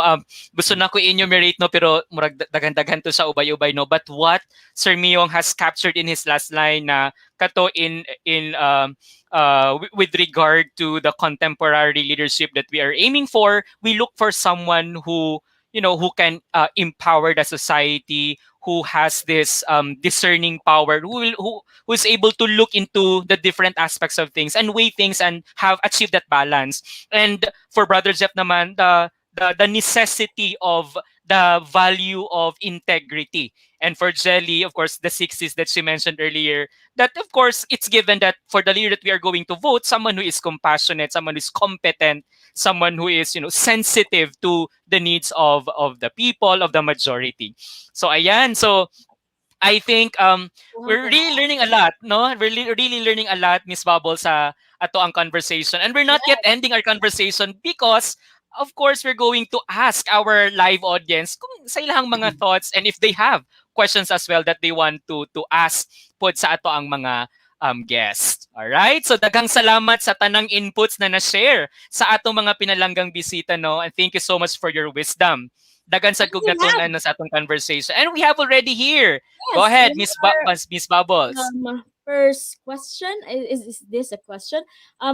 Speaker 3: gusto na ko enumerate no, pero murag daghan-daghan to sa ubay-ubay no. But what Sir Myong has captured in his last line na kato with regard to the contemporary leadership that we are aiming for, we look for someone who who can empower the society, who has this discerning power, who is able to look into the different aspects of things and weigh things and have achieved that balance. And for Brother Jeff naman, the necessity of the value of integrity. And for Jelly, of course, the 60s that she mentioned earlier, that of course it's given that for the leader that we are going to vote, someone who is compassionate, someone who is competent, someone who is sensitive to the needs of the people, of the majority. So ayan, so I think we're really learning a lot, no? We're really learning a lot, Miss Bubble, sa ato ang conversation. And we're not yet ending our conversation because of course we're going to ask our live audience kung sa ilang mga thoughts and if they have questions as well that they want to ask pod sa ato ang mga guests. All right? So daghang salamat sa tanang inputs na na-share sa ato mga pinalanggang bisita, no? And thank you so much for your wisdom. Dagan sa kog natunan na sa atong conversation. And we have already here. Go ahead, Miss Bubbles.
Speaker 4: First question is this a question?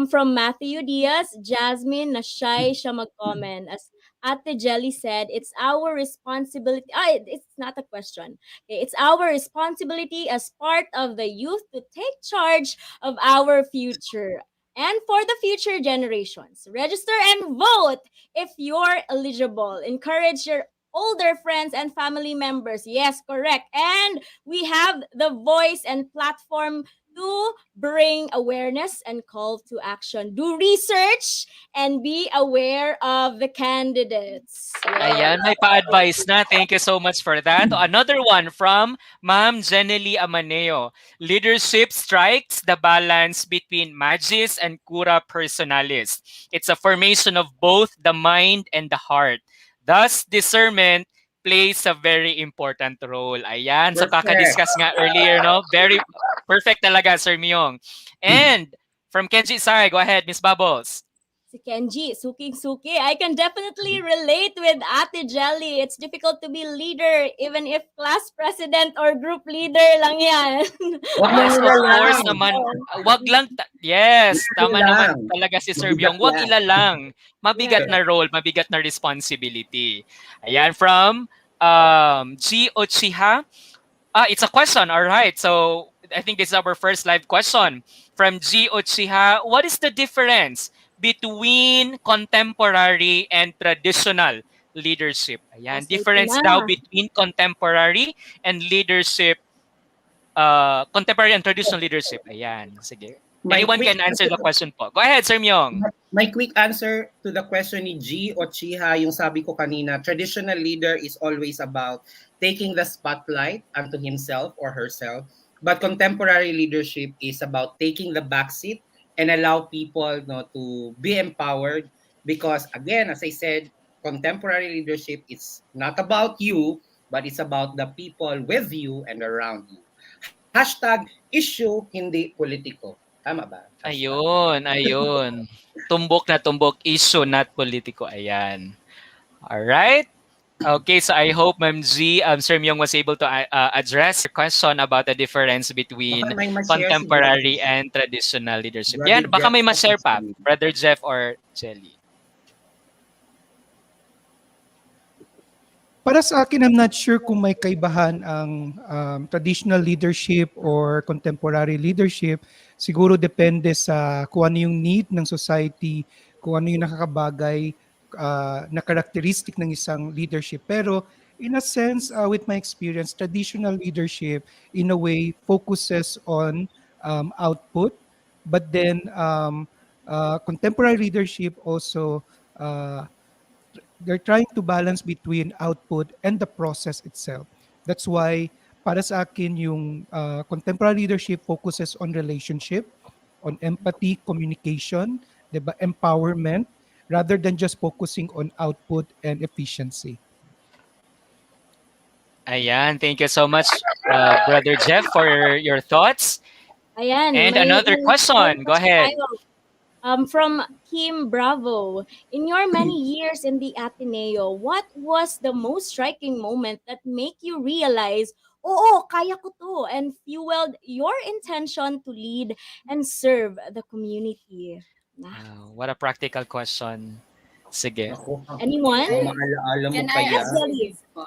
Speaker 4: From Matthew Diaz, Jasmine na shy siya mag-comment as Ate Jelly said, it's our responsibility. It's not a question. Okay, it's our responsibility as part of the youth to take charge of our future and for the future generations. Register and vote if you're eligible. Encourage your older friends and family members. Yes, correct. And we have the voice and platform to bring awareness and call to action. Do research and be aware of the candidates.
Speaker 3: Ayan, may pa-advise na. Thank you so much for that. Another one from Ma'am Jenely Amaneo. Leadership strikes the balance between magis and cura personalis. It's a formation of both the mind and the heart. Thus, discernment plays a very important role. Ayan, so kaka-discuss nga earlier, no? Very perfect talaga, Sir Myong. And from Kenji Sai, go ahead, Miss Bubbles.
Speaker 4: Si Kenji, suking-suki. I can definitely relate with Ate Jelly. It's difficult to be leader even if class president or group leader lang yan.
Speaker 3: Yes, of course naman. Wag lang, yes, tama naman talaga si Sir Byong. Wag ilalang. Mabigat na role, mabigat na responsibility. Ayan, from G. Ochiha. It's a question, all right. So, I think this is our first live question. From G. Ochiha, what is the difference between contemporary and traditional leadership? Ayan, difference daw between contemporary and leadership, contemporary and traditional leadership. Ayan, sige. Anyone can answer the question po. Go ahead, Sir Myong.
Speaker 5: My quick answer to the question ni G o Chiha, yung sabi ko kanina, traditional leader is always about taking the spotlight unto himself or herself. But contemporary leadership is about taking the backseat and allow people to be empowered because, again, as I said, contemporary leadership is not about you, but it's about the people with you and around you. Hashtag issue, hindi politiko. Tama ba?
Speaker 3: Ayun. Tumbok na tumbok, issue not politiko. Ayan. Alright. Okay, so I hope Ma'am G, Sir Myong was able to address your question about the difference between contemporary and traditional leadership. Yan, baka may ma-share pa, Brother Jeff or Jelly.
Speaker 7: Para sa akin, I'm not sure kung may kaibahan ang traditional leadership or contemporary leadership. Siguro depende sa kung ano yung need ng society, kung ano yung nakakabagay na characteristic ng isang leadership. Pero in a sense, with my experience, traditional leadership in a way focuses on output, but then contemporary leadership also they're trying to balance between output and the process itself. That's why para sa akin yung contemporary leadership focuses on relationship, on empathy, communication, diba? Empowerment, rather than just focusing on output and efficiency.
Speaker 3: Ayan, thank you so much, Brother Jeff, for your thoughts.
Speaker 4: Ayan,
Speaker 3: And
Speaker 4: may
Speaker 3: another
Speaker 4: follow-up
Speaker 3: question. Go
Speaker 4: question
Speaker 3: ahead.
Speaker 4: tayo. From Kim Bravo. In your many years in the Ateneo, what was the most striking moment that make you realize, oo, kaya ko to, and fueled your intention to lead and serve the community? Ah,
Speaker 3: What a practical question. Sige.
Speaker 5: Ako,
Speaker 4: anyone?
Speaker 5: ang maalaala mo
Speaker 6: Can
Speaker 5: pa
Speaker 6: I
Speaker 4: Yes,
Speaker 5: yan.
Speaker 4: Jelly.
Speaker 6: please po?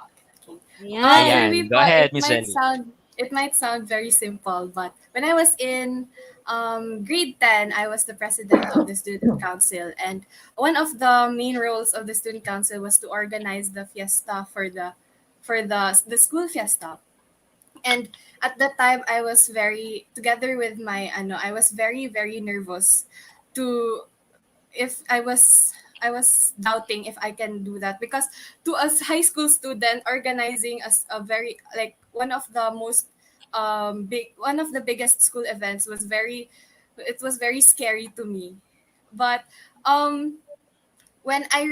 Speaker 6: Okay.
Speaker 4: Ayan.
Speaker 6: For me
Speaker 3: Ayan, go
Speaker 6: po,
Speaker 3: ahead, Miss Jelly.
Speaker 6: it might sound very simple, but when I was in grade 10, I was the president of the student council, and one of the main roles of the student council was to organize the fiesta for the school fiesta. And at that time, I was very together with my I was very nervous to if I was doubting if I can do that, because to us high school student, organizing as a very like one of the biggest school events was very scary to me. But um when I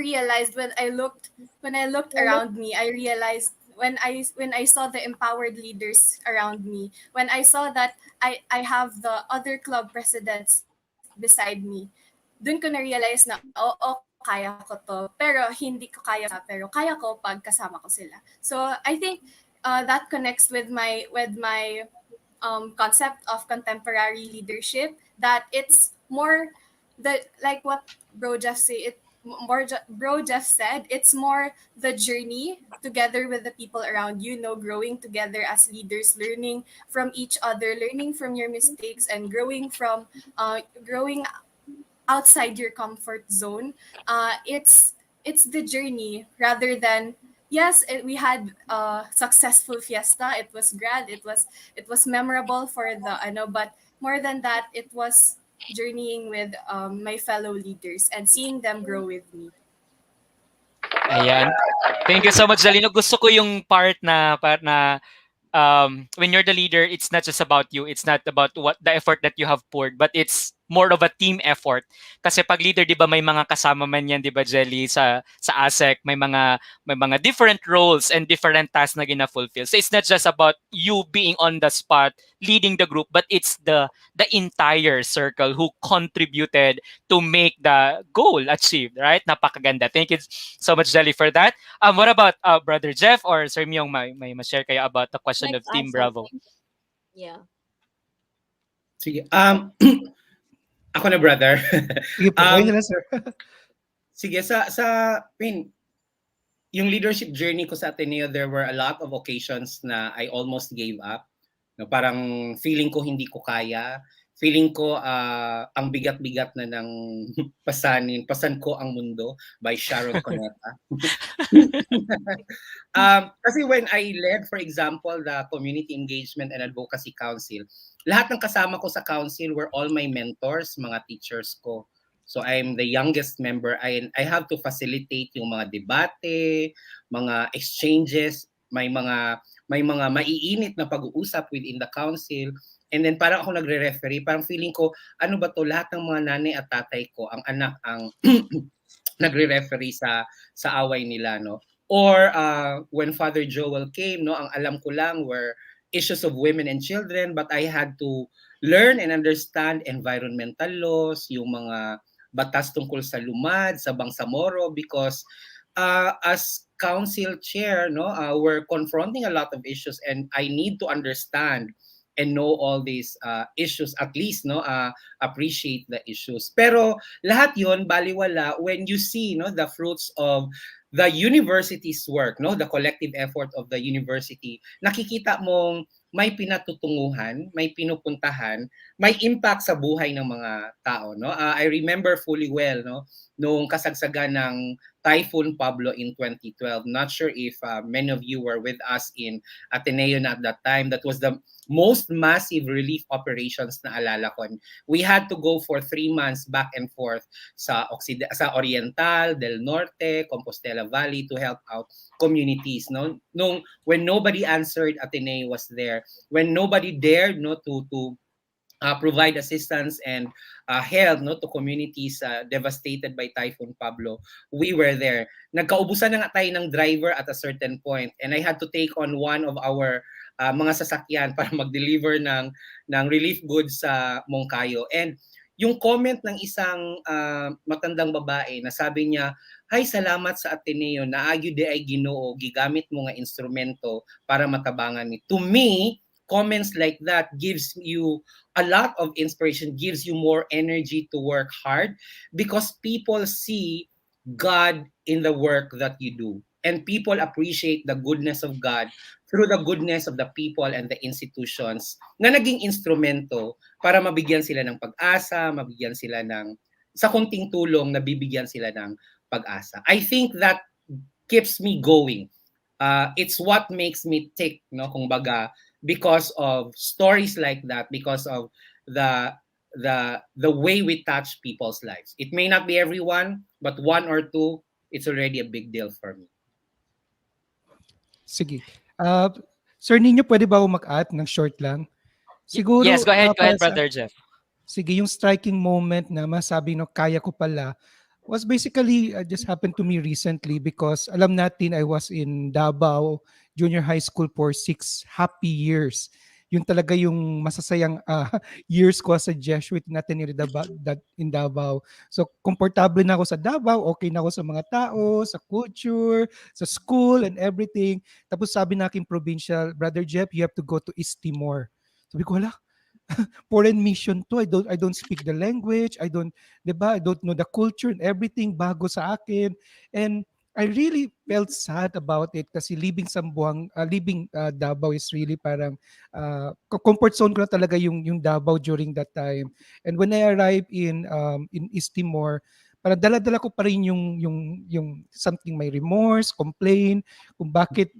Speaker 6: looked around me, I realized when I saw the empowered leaders around me, when I saw that I have the other club presidents beside me, dun ko na-realize na, oo, kaya ko to. Pero hindi ko kaya pero kaya ko pag kasama ko sila. So I think that connects with my concept of contemporary leadership, that it's more that like what bro Jeff say it more bro Jeff said, it's more the journey together with the people around you, growing together as leaders, learning from each other, learning from your mistakes, and growing outside your comfort zone. It's the journey rather than, yes, we had a successful fiesta. It was grand. It was memorable for the but more than that, it was journeying with my fellow leaders and seeing them grow with me.
Speaker 3: Ayan. Thank you so much, Zalino. Gusto ko yung part na when you're the leader, it's not just about you. It's not about what the effort that you have poured, but it's more of a team effort. Kasi pag leader, 'di ba, may mga kasama man 'yan, 'di ba, Jelly, sa ASEC, may mga different roles and different tasks na gina-fulfill. So it's not just about you being on the spot leading the group, but it's the entire circle who contributed to make the goal achieved, right? Napakaganda. Thank you so much, Jelly, for that. What about Brother Jeff or Sir Myong, may ma-share kayo about the question
Speaker 4: Like
Speaker 3: of Team
Speaker 4: add
Speaker 3: Bravo?
Speaker 4: something. Yeah.
Speaker 5: Sige. Ako na, brother.
Speaker 7: Sige po, kayo na lang, sir.
Speaker 5: Sige, yung leadership journey ko sa Ateneo, there were a lot of occasions na I almost gave up. No, parang feeling ko hindi ko kaya. Feeling ko ang bigat-bigat na ng Pasan Ko Ang Mundo by Sharon Cuneta. Kasi when I led, for example, the Community Engagement and Advocacy Council, lahat ng kasama ko sa council were all my mentors, mga teachers ko. So I'm the youngest member. I have to facilitate yung mga debate, mga exchanges, may mga maiinit na pag-uusap within the council. And then parang ako nagre-referee, parang feeling ko, ano ba to, lahat ng mga nanay at tatay ko, ang anak ang nagre-referee sa away nila, no? Or when Father Joel came, no, ang alam ko lang were issues of women and children, but I had to learn and understand environmental laws, yung mga batas tungkol sa lumad, sa Bangsamoro, because as council chair, no, we're confronting a lot of issues, and I need to understand and know all these issues, at least, no, appreciate the issues. Pero lahat yon baliwala when you see, no, the fruits of the university's work, no, the collective effort of the university. Nakikita mong may pinatutunguhan, may pinupuntahan, may impact sa buhay ng mga tao, no. I remember fully well, no, nung kasagsagan ng Typhoon Pablo in 2012. Not sure if many of you were with us in Ateneo at that time. That was the most massive relief operations na alala ko. We had to go for 3 months back and forth sa Oriental, Del Norte, Compostela Valley to help out communities. No, when nobody answered, Ateneo was there. When nobody dared, no, to provide assistance and help, no, to communities devastated by Typhoon Pablo. We were there. Nagkaubusan na nga tayo ng driver at a certain point, and I had to take on one of our mga sasakyan para mag-deliver ng relief goods sa Moncayo. And yung comment ng isang matandang babae na sabi niya, "Hay, salamat sa Ateneo, naagyo di ay Ginoo, gigamit mo nga instrumento para matabangan ni." To me, comments like that gives you a lot of inspiration, gives you more energy to work hard, because people see God in the work that you do. And people appreciate the goodness of God through the goodness of the people and the institutions na naging instrumento para mabigyan sila ng pag-asa, mabigyan sila ng sa konting tulong na bibigyan sila ng pag-asa. I think that keeps me going. It's what makes me tick, no, kung baga, because of stories like that, because of the the way we touch people's lives. It may not be everyone, but one or two, it's already a big deal for me.
Speaker 7: Sige. Sir Nino, pwede ba ako mag-add ng short lang?
Speaker 3: Yes,
Speaker 7: Siguro,
Speaker 3: go ahead,
Speaker 7: para sa,
Speaker 3: Brother Jeff.
Speaker 7: sige, yung striking moment na masabi no, kaya ko pala, was basically just happened to me recently because alam natin I was in Davao Junior High School for 6 happy years. Yun talaga yung masasayang years ko sa Jesuit natin in Davao. So, komportable na ako sa Davao, okay na ako sa mga tao, sa culture, sa school and everything. Tapos sabi na aking provincial, Brother Jeff, you have to go to East Timor. Sabi ko, wala, foreign mission to. I don't speak the language. I don't, 'di ba? I don't know the culture and everything bago sa akin. And I really felt sad about it kasi leaving Davao is really parang comfort zone ko na talaga yung Davao during that time. And when I arrived in East Timor, parang dala-dala ko pa rin yung something, may remorse, complain kung bakit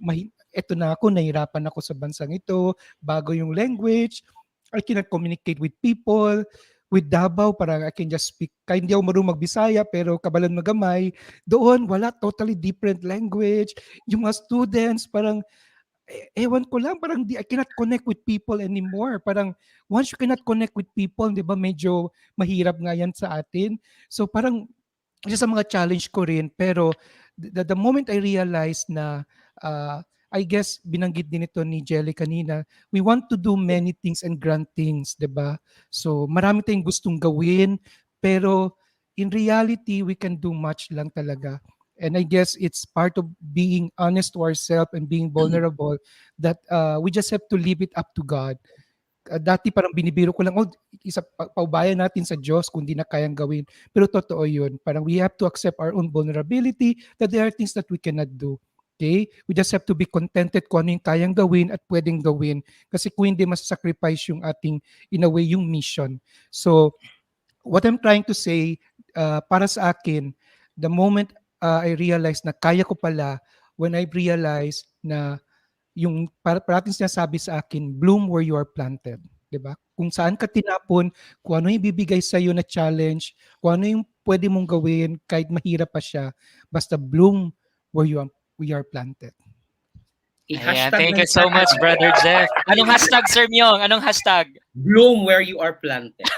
Speaker 7: eto na ako, nahirapan ako sa bansang ito, bago yung language, I cannot communicate with people. With Davao, parang I can just speak. Kahit hindi ako marunong magbisaya, pero kabalan magamay. Doon, wala, totally different language. Yung mga students, parang, ewan ko lang, parang I cannot connect with people anymore. Parang, once you cannot connect with people, di ba, medyo mahirap nga yan sa atin. So, parang, isa sa mga challenge ko rin, pero the moment I realized na I guess binanggit din ito ni Jelly kanina, we want to do many things and grand things, 'di ba? So marami tayong gustong gawin, pero in reality we can do much lang talaga. And I guess it's part of being honest to ourselves and being vulnerable that we just have to leave it up to God. Dati parang binibiro ko lang, paubayan natin sa Diyos kung di na kayang gawin. Pero totoo yun. Parang we have to accept our own vulnerability, that there are things that we cannot do. Okay? We just have to be contented kung ano yung kayang gawin at pwedeng gawin. Kasi kung hindi, masasacrifice yung ating, in a way, yung mission. So, what I'm trying to say, para sa akin, the moment I realized na kaya ko pala, when I realized na yung parating sinasabi sa akin, bloom where you are planted. 'Di ba? Kung saan ka tinapon, kung ano yung ibibigay sa iyo na challenge, kung ano yung pwede mong gawin kahit mahirap pa siya, basta bloom where we are planted.
Speaker 3: Ayan, thank you so much, Brother Jeff. Anong hashtag, Sir Myong? Anong hashtag?
Speaker 5: Bloom where you are planted.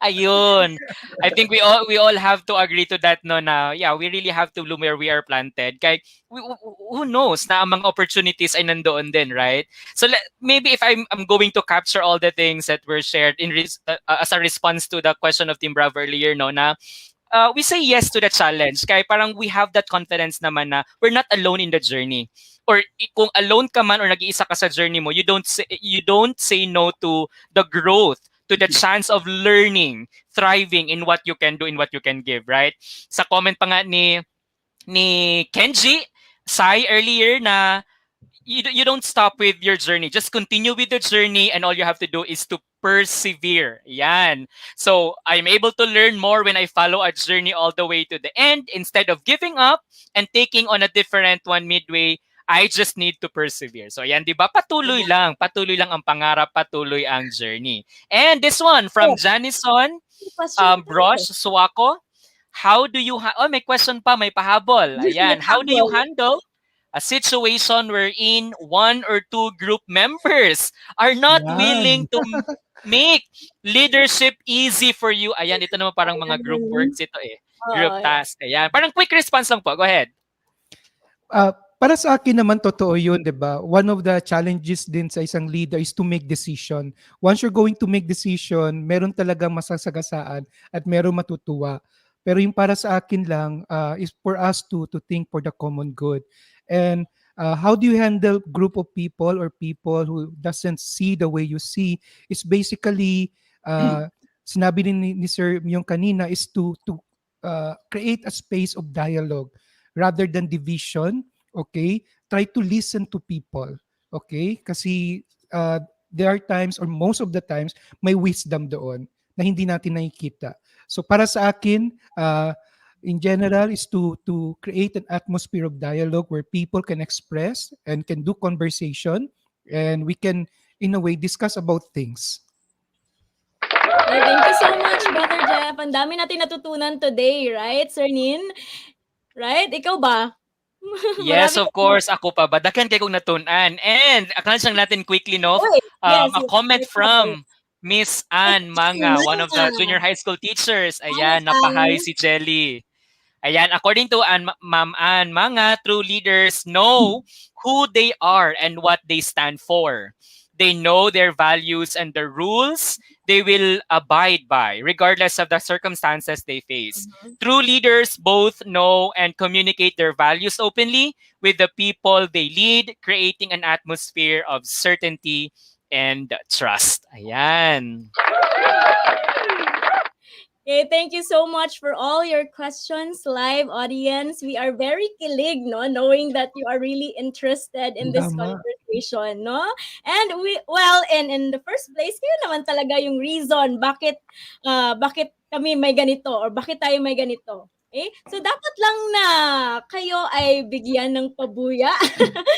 Speaker 3: Ayun. I think we all have to agree to that, no, na yeah, we really have to bloom where we are planted. Kaya who knows na ang mga opportunities ay nandoon din, right? So maybe if I'm going to capture all the things that were shared as a response to the question of Team Bravo earlier, no, na we say yes to the challenge. Kaya parang we have that confidence naman na we're not alone in the journey. Or kung alone ka man or nag-iisa ka sa journey mo, you don't say no to the growth, to the chance of learning, thriving in what you can do, in what you can give, right? Sa comment pa nga ni Kenji, Sai earlier na you don't stop with your journey. Just continue with the journey and all you have to do is to persevere. Yan. So, I'm able to learn more when I follow a journey all the way to the end. Instead of giving up and taking on a different one midway, I just need to persevere. So yan, di ba? Patuloy lang ang pangarap, patuloy ang journey. And this one from Janison Brosh Suwako. How do you may question pa, may pahabol. Ayan, how do you handle a situation wherein one or two group members are not willing
Speaker 7: Yan.
Speaker 3: to make leadership easy for you. Ayan, ito naman parang mga group
Speaker 4: Ayan.
Speaker 3: works ito eh. Group
Speaker 4: Oo.
Speaker 3: task. Ayan. Parang quick response lang po. Go ahead.
Speaker 7: Para sa akin naman totoo yun, 'di ba? One of the challenges din sa isang leader is to make decision. Once you're going to make decision, meron talagang masasagasaan at meron matutuwa. Pero yung para sa akin lang is for us to think for the common good. And how do you handle group of people or people who doesn't see the way you see is basically sinabi ni Sir yung kanina is to create a space of dialogue rather than division. Okay, try to listen to people. Okay, kasi there are times or most of the times may wisdom doon na hindi natin nakikita. So para sa akin, in general is to create an atmosphere of dialogue where people can express and can do conversation, and we can in a way discuss about things.
Speaker 4: Okay, thank you so much, Brother Jeff. Ang dami natin natutunan today, right, Sir Nin? Right? Ikaw ba?
Speaker 3: Yes,
Speaker 4: Marami
Speaker 3: of
Speaker 4: ka.
Speaker 3: course. Ako pa ba? Dakan kay kong natunan. And acknowledge lang natin quickly, no?
Speaker 4: Uy, yes,
Speaker 3: A
Speaker 4: yes.
Speaker 3: comment
Speaker 4: Yes,
Speaker 3: from Miss Ann Manga, one of the
Speaker 4: Manga.
Speaker 3: junior high school teachers.
Speaker 4: Hi,
Speaker 3: Ayan, napahay
Speaker 4: Ann.
Speaker 3: si Jelly. Ayan, according to Ma'am Ann Manga, true leaders know who they are and what they stand for. They know their values and the rules they will abide by, regardless of the circumstances they face. True leaders both know and communicate their values openly with the people they lead, creating an atmosphere of certainty and trust. Ayan.
Speaker 4: Okay, thank you so much for all your questions, live audience. We are very kilig, no, knowing that you are really interested in this
Speaker 7: Tama.
Speaker 4: conversation, no? And in the first place, kayo naman talaga yung reason bakit kami may ganito or bakit tayo may ganito. Okay? So dapat lang na kayo ay bigyan ng pabuya.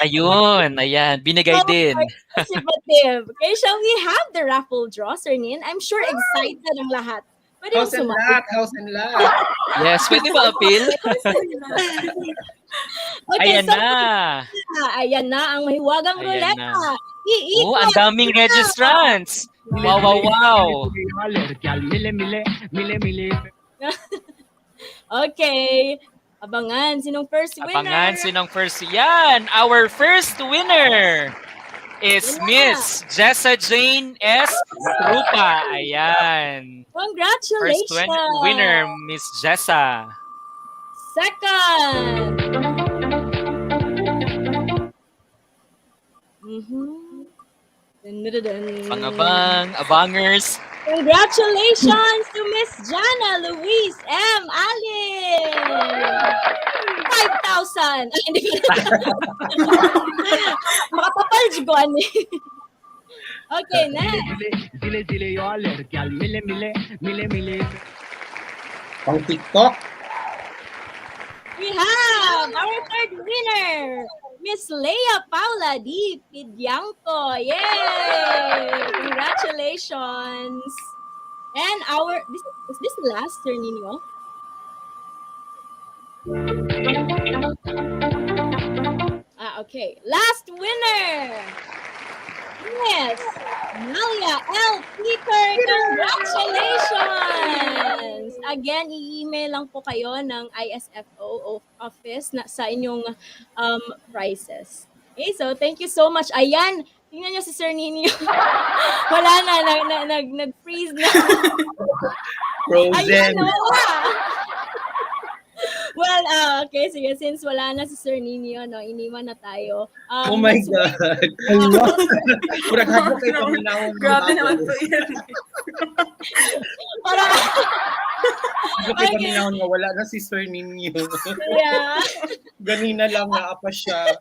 Speaker 3: Ayun, ayan, binigay din.
Speaker 4: Participative. Okay, shall we have the raffle draw, Sir Nin? I'm sure excited ang lahat. Pwede
Speaker 5: House and
Speaker 4: sumali.
Speaker 5: lot, house and lot.
Speaker 3: Yes, pwede ba appeal?
Speaker 4: Okay,
Speaker 3: Ayan
Speaker 4: so
Speaker 3: na.
Speaker 4: ayan na ang mahiwagang
Speaker 3: Ayan
Speaker 4: ruleta.
Speaker 3: na.
Speaker 4: Iikot.
Speaker 3: Oh, ang daming registrants. Wow, wow, wow.
Speaker 4: Okay. Abangan. Sinong first winner?
Speaker 3: Abangan sinong first. Yan, our first winner is
Speaker 4: Wala.
Speaker 3: Miss Jessa Jane S. Rupa. Ayan.
Speaker 4: Congratulations.
Speaker 3: First winner, Miss Jessa.
Speaker 4: Second. Dun-dun-dun.
Speaker 3: Pangabang, abangers.
Speaker 4: Congratulations to Miss Jana Louise M. Allen. 5,000. Ay, hindi ko makapapal ko ani. Okay, next.
Speaker 5: Pang TikTok.
Speaker 4: We have our third winner, Miss Leia Paula D. Pidianco. Yay! Congratulations. And is this the last turn ninyo? Okay. Last winner. Yes. Malia L. Peter, congratulations! Again, i-email lang po kayo ng ISFO office sa inyong prizes. Okay, so thank you so much. Ayan, tingnan nyo si Sir Nino. Wala na, nag-freeze na.
Speaker 5: Frozen.
Speaker 4: Ayan, well, okay, sige, since wala na si Sir Nino, no, iniwan na tayo.
Speaker 5: Oh my God. Kurang hapon kayo paminawang.
Speaker 6: Grabe naman po yan.
Speaker 4: Para,
Speaker 5: Ano kayo paminawang nga wala na si Sir Ninyo.
Speaker 4: yeah.
Speaker 5: Ganina lang nga apa siya.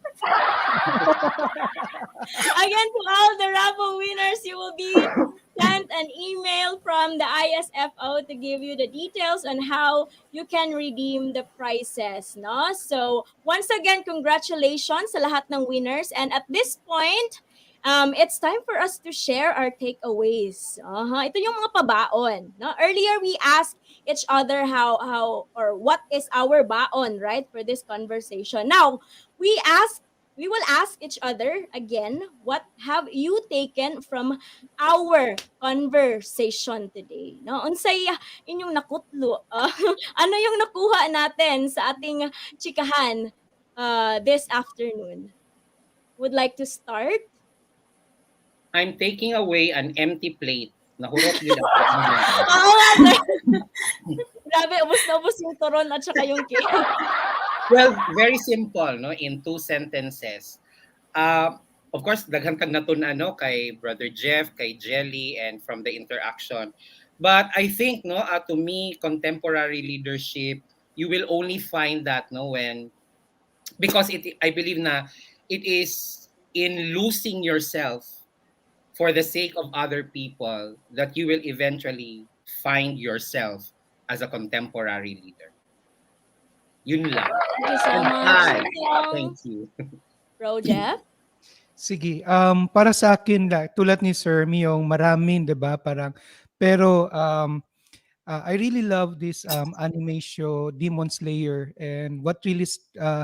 Speaker 4: Again, to all the raffle winners, you will be sent an email from the ISFO to give you the details on how you can redeem the prizes, no? So, once again, congratulations sa lahat ng winners. And at this point, It's time for us to share our takeaways. Ito yung mga pabaon. No? Earlier, we asked each other how or what is our baon, right, for this conversation. Now, we will ask each other again, what have you taken from our conversation today? No, unsay inyong nakutlo? Ano yung nakuha natin sa ating chikahan this afternoon? Would like to start?
Speaker 5: I'm taking away an empty plate. Nahurot din ako.
Speaker 4: Oo nga, sir. Grabe, ubos na ubos yung turon at saka yung cake.
Speaker 5: Well, very simple, no? In 2 sentences. Of course, daghan kag natun ano kay Brother Jeff, kay Jelly, and from the interaction. But I think, no, to me, contemporary leadership, you will only find that, no, because I believe na it is in losing yourself for the sake of other people that you will eventually find yourself as a contemporary leader. Yun lang.
Speaker 4: Thank you so much.
Speaker 5: Hi. Thank you.
Speaker 4: Bro Jeff?
Speaker 7: Sige, para sa akin, tulad ni Sir Miyong, maraming, 'di ba? Pero I really love this anime show, Demon Slayer, and what really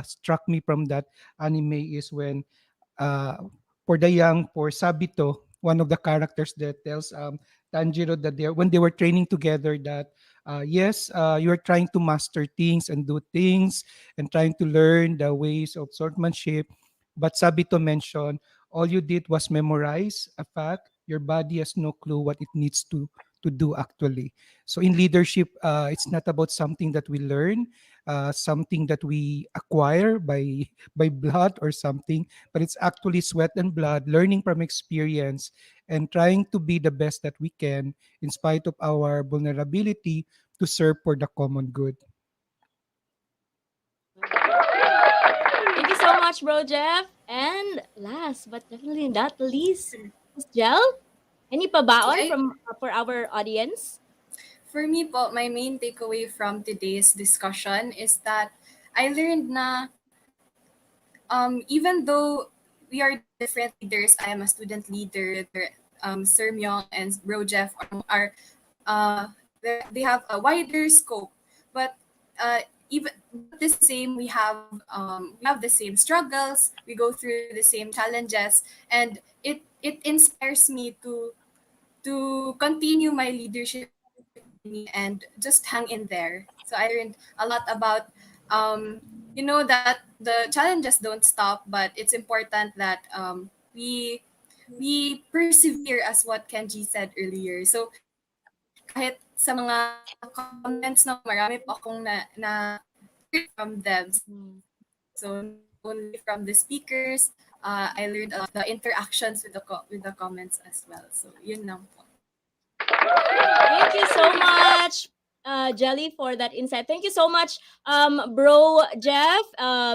Speaker 7: struck me from that anime is when for Sabito, one of the characters that tells Tanjiro that when they were training together that yes, you're trying to master things and do things and trying to learn the ways of swordsmanship. But Sabito mentioned all you did was memorize a fact. Your body has no clue what it needs to do actually. So in leadership, it's not about something that we learn, something that we acquire by blood or something, but it's actually sweat and blood, learning from experience, and trying to be the best that we can in spite of our vulnerability to serve for the common good.
Speaker 4: Thank you so much, Bro Jeff. And last but definitely not least, Miss Jel, any pabaon
Speaker 6: Okay.
Speaker 4: for our audience?
Speaker 6: For me po, my main takeaway from today's discussion is that I learned na even though we are different leaders, I am a student leader, Sir Myong and Bro Jeff are they have a wider scope, but even the same, we have the same struggles, we go through the same challenges, and it inspires me to continue my leadership and just hang in there. So I learned a lot about that the challenges don't stop, but it's important that we persevere, as what Kenji said earlier. So kahit sa mga comments, no, marami po akong na from them. So only from the speakers, I learned a lot the interactions with the comments as well. So yun lang po.
Speaker 4: Thank you so much, Jelly, for that insight. Thank you so much, Bro Jeff,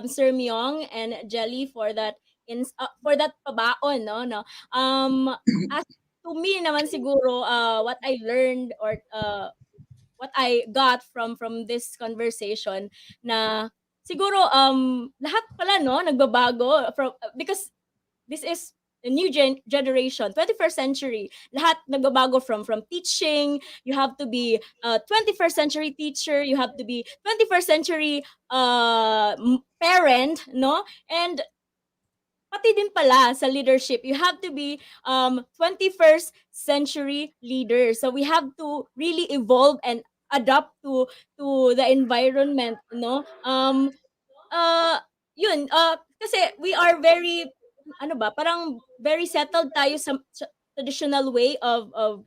Speaker 4: Sir Myong, and Jelly for that pabaon, no. As to me naman siguro, what I learned or what I got from this conversation na siguro lahat pala no nagbabago because this is the new generation, 21st century. Lahat nagbabago from teaching. You have to be a 21st century teacher. You have to be 21st century parent, no? And pati din pala sa leadership, you have to be 21st century leader. So we have to really evolve and adapt to the environment, no? Yun, kasi we are very parang very settled tayo sa traditional way of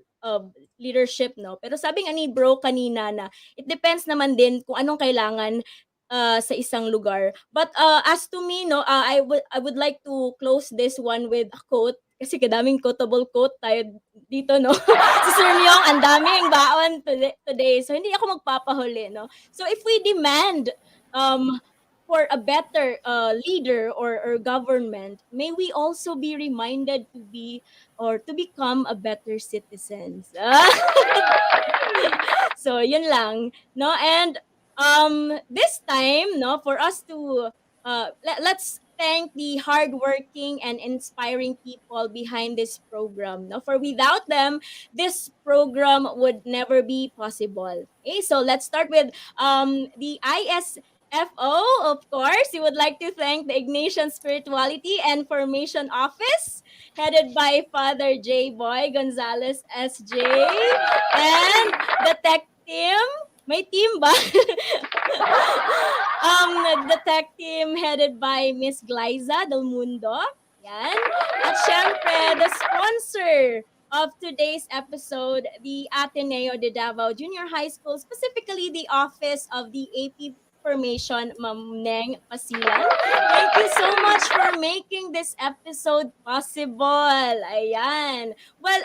Speaker 4: leadership, no? Pero sabi nga ni Bro kanina na it depends naman din kung anong kailangan sa isang lugar. But as to me, no, I would like to close this one with a quote kasi kadaming quotable quote tayo dito, no? Si Sir Myong, ang daming baon today. So hindi ako magpapahuli, no? So if we demand for a better leader or government, may we also be reminded to be or to become a better citizens. So yun lang, no? And this time, no, for us to let's thank the hardworking and inspiring people behind this program. No, for without them, this program would never be possible. Okay, so let's start with the ISFO. Of course, we would like to thank the Ignatian Spirituality and Formation Office, headed by Father J. Boy Gonzalez SJ, and the tech team. May team ba? The tech team headed by Miss Glyza Del Mundo. Yan. At syempre, the sponsor of today's episode, the Ateneo de Davao Junior High School, specifically the office of the AP Formation, Ma'am Neng Pasilan. Thank you so much for making this episode possible. Ayan. Well,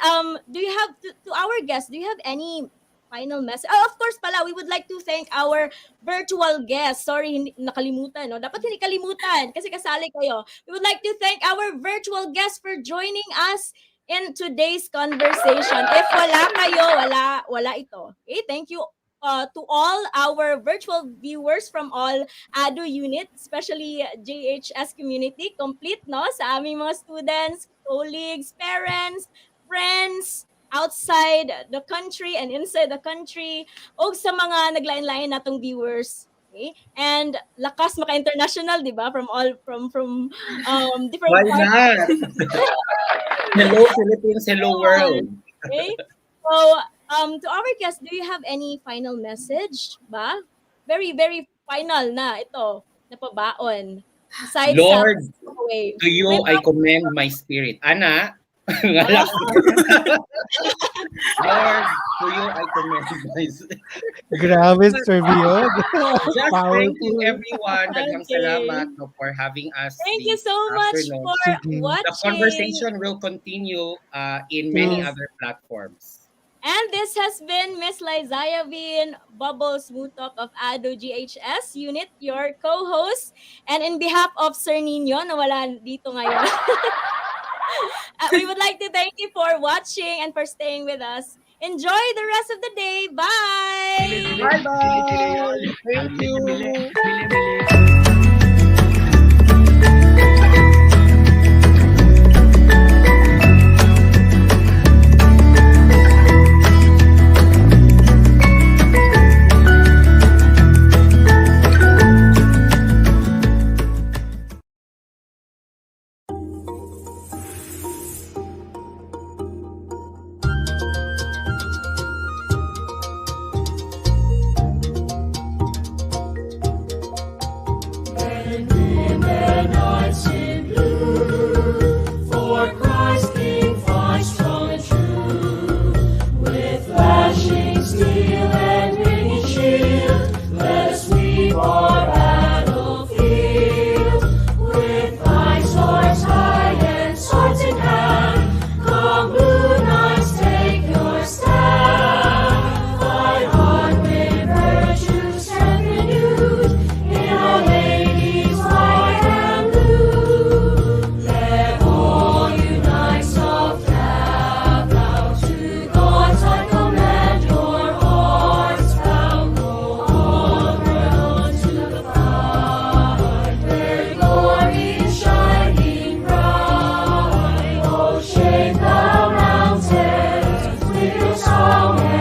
Speaker 4: do you have, to our guests, do you have any final message? Oh, of course pala, we would like to thank our virtual guests. Sorry, nakalimutan, no? Dapat hindi kalimutan kasi kasali kayo. We would like to thank our virtual guests for joining us in today's conversation. If wala kayo, wala ito. Okay, thank you to all our virtual viewers from all ADDU unit, especially JHS community, complete, no? Sa aming mga students, colleagues, parents, friends, outside the country and inside the country, o sa mga naglain-lain natong viewers. Okay? And lakas maka-international, di ba? From different
Speaker 5: Why not? Hello, Philippines. Hello, world.
Speaker 4: Okay? So, to our guests, do you have any final message ba? Very, very final na ito, na pabaon. Aside
Speaker 5: Lord,
Speaker 4: sa wave.
Speaker 5: to you I commend my spirit. Ana, Lord, to you I commend my spirit.
Speaker 7: Grabe, Sir Vio.
Speaker 5: Just thank you
Speaker 7: Powerful.
Speaker 5: everyone. Daghang
Speaker 4: Okay.
Speaker 5: salamat no, for having us.
Speaker 4: Thank you
Speaker 5: this
Speaker 4: so much
Speaker 5: afternoon.
Speaker 4: for
Speaker 7: Sige.
Speaker 4: watching.
Speaker 5: The conversation will continue in many
Speaker 7: Yes.
Speaker 5: other platforms.
Speaker 4: And this has been Miss Lizaya Vin Bubbles Mutok of ADDU GHS Unit, your co-host. And in behalf of Sir Nino, na wala dito ngayon, we would like to thank you for watching and for staying with us. Enjoy the rest of the day. Bye!
Speaker 5: Bye-bye. Thank you.
Speaker 8: Shake the mountains with your song.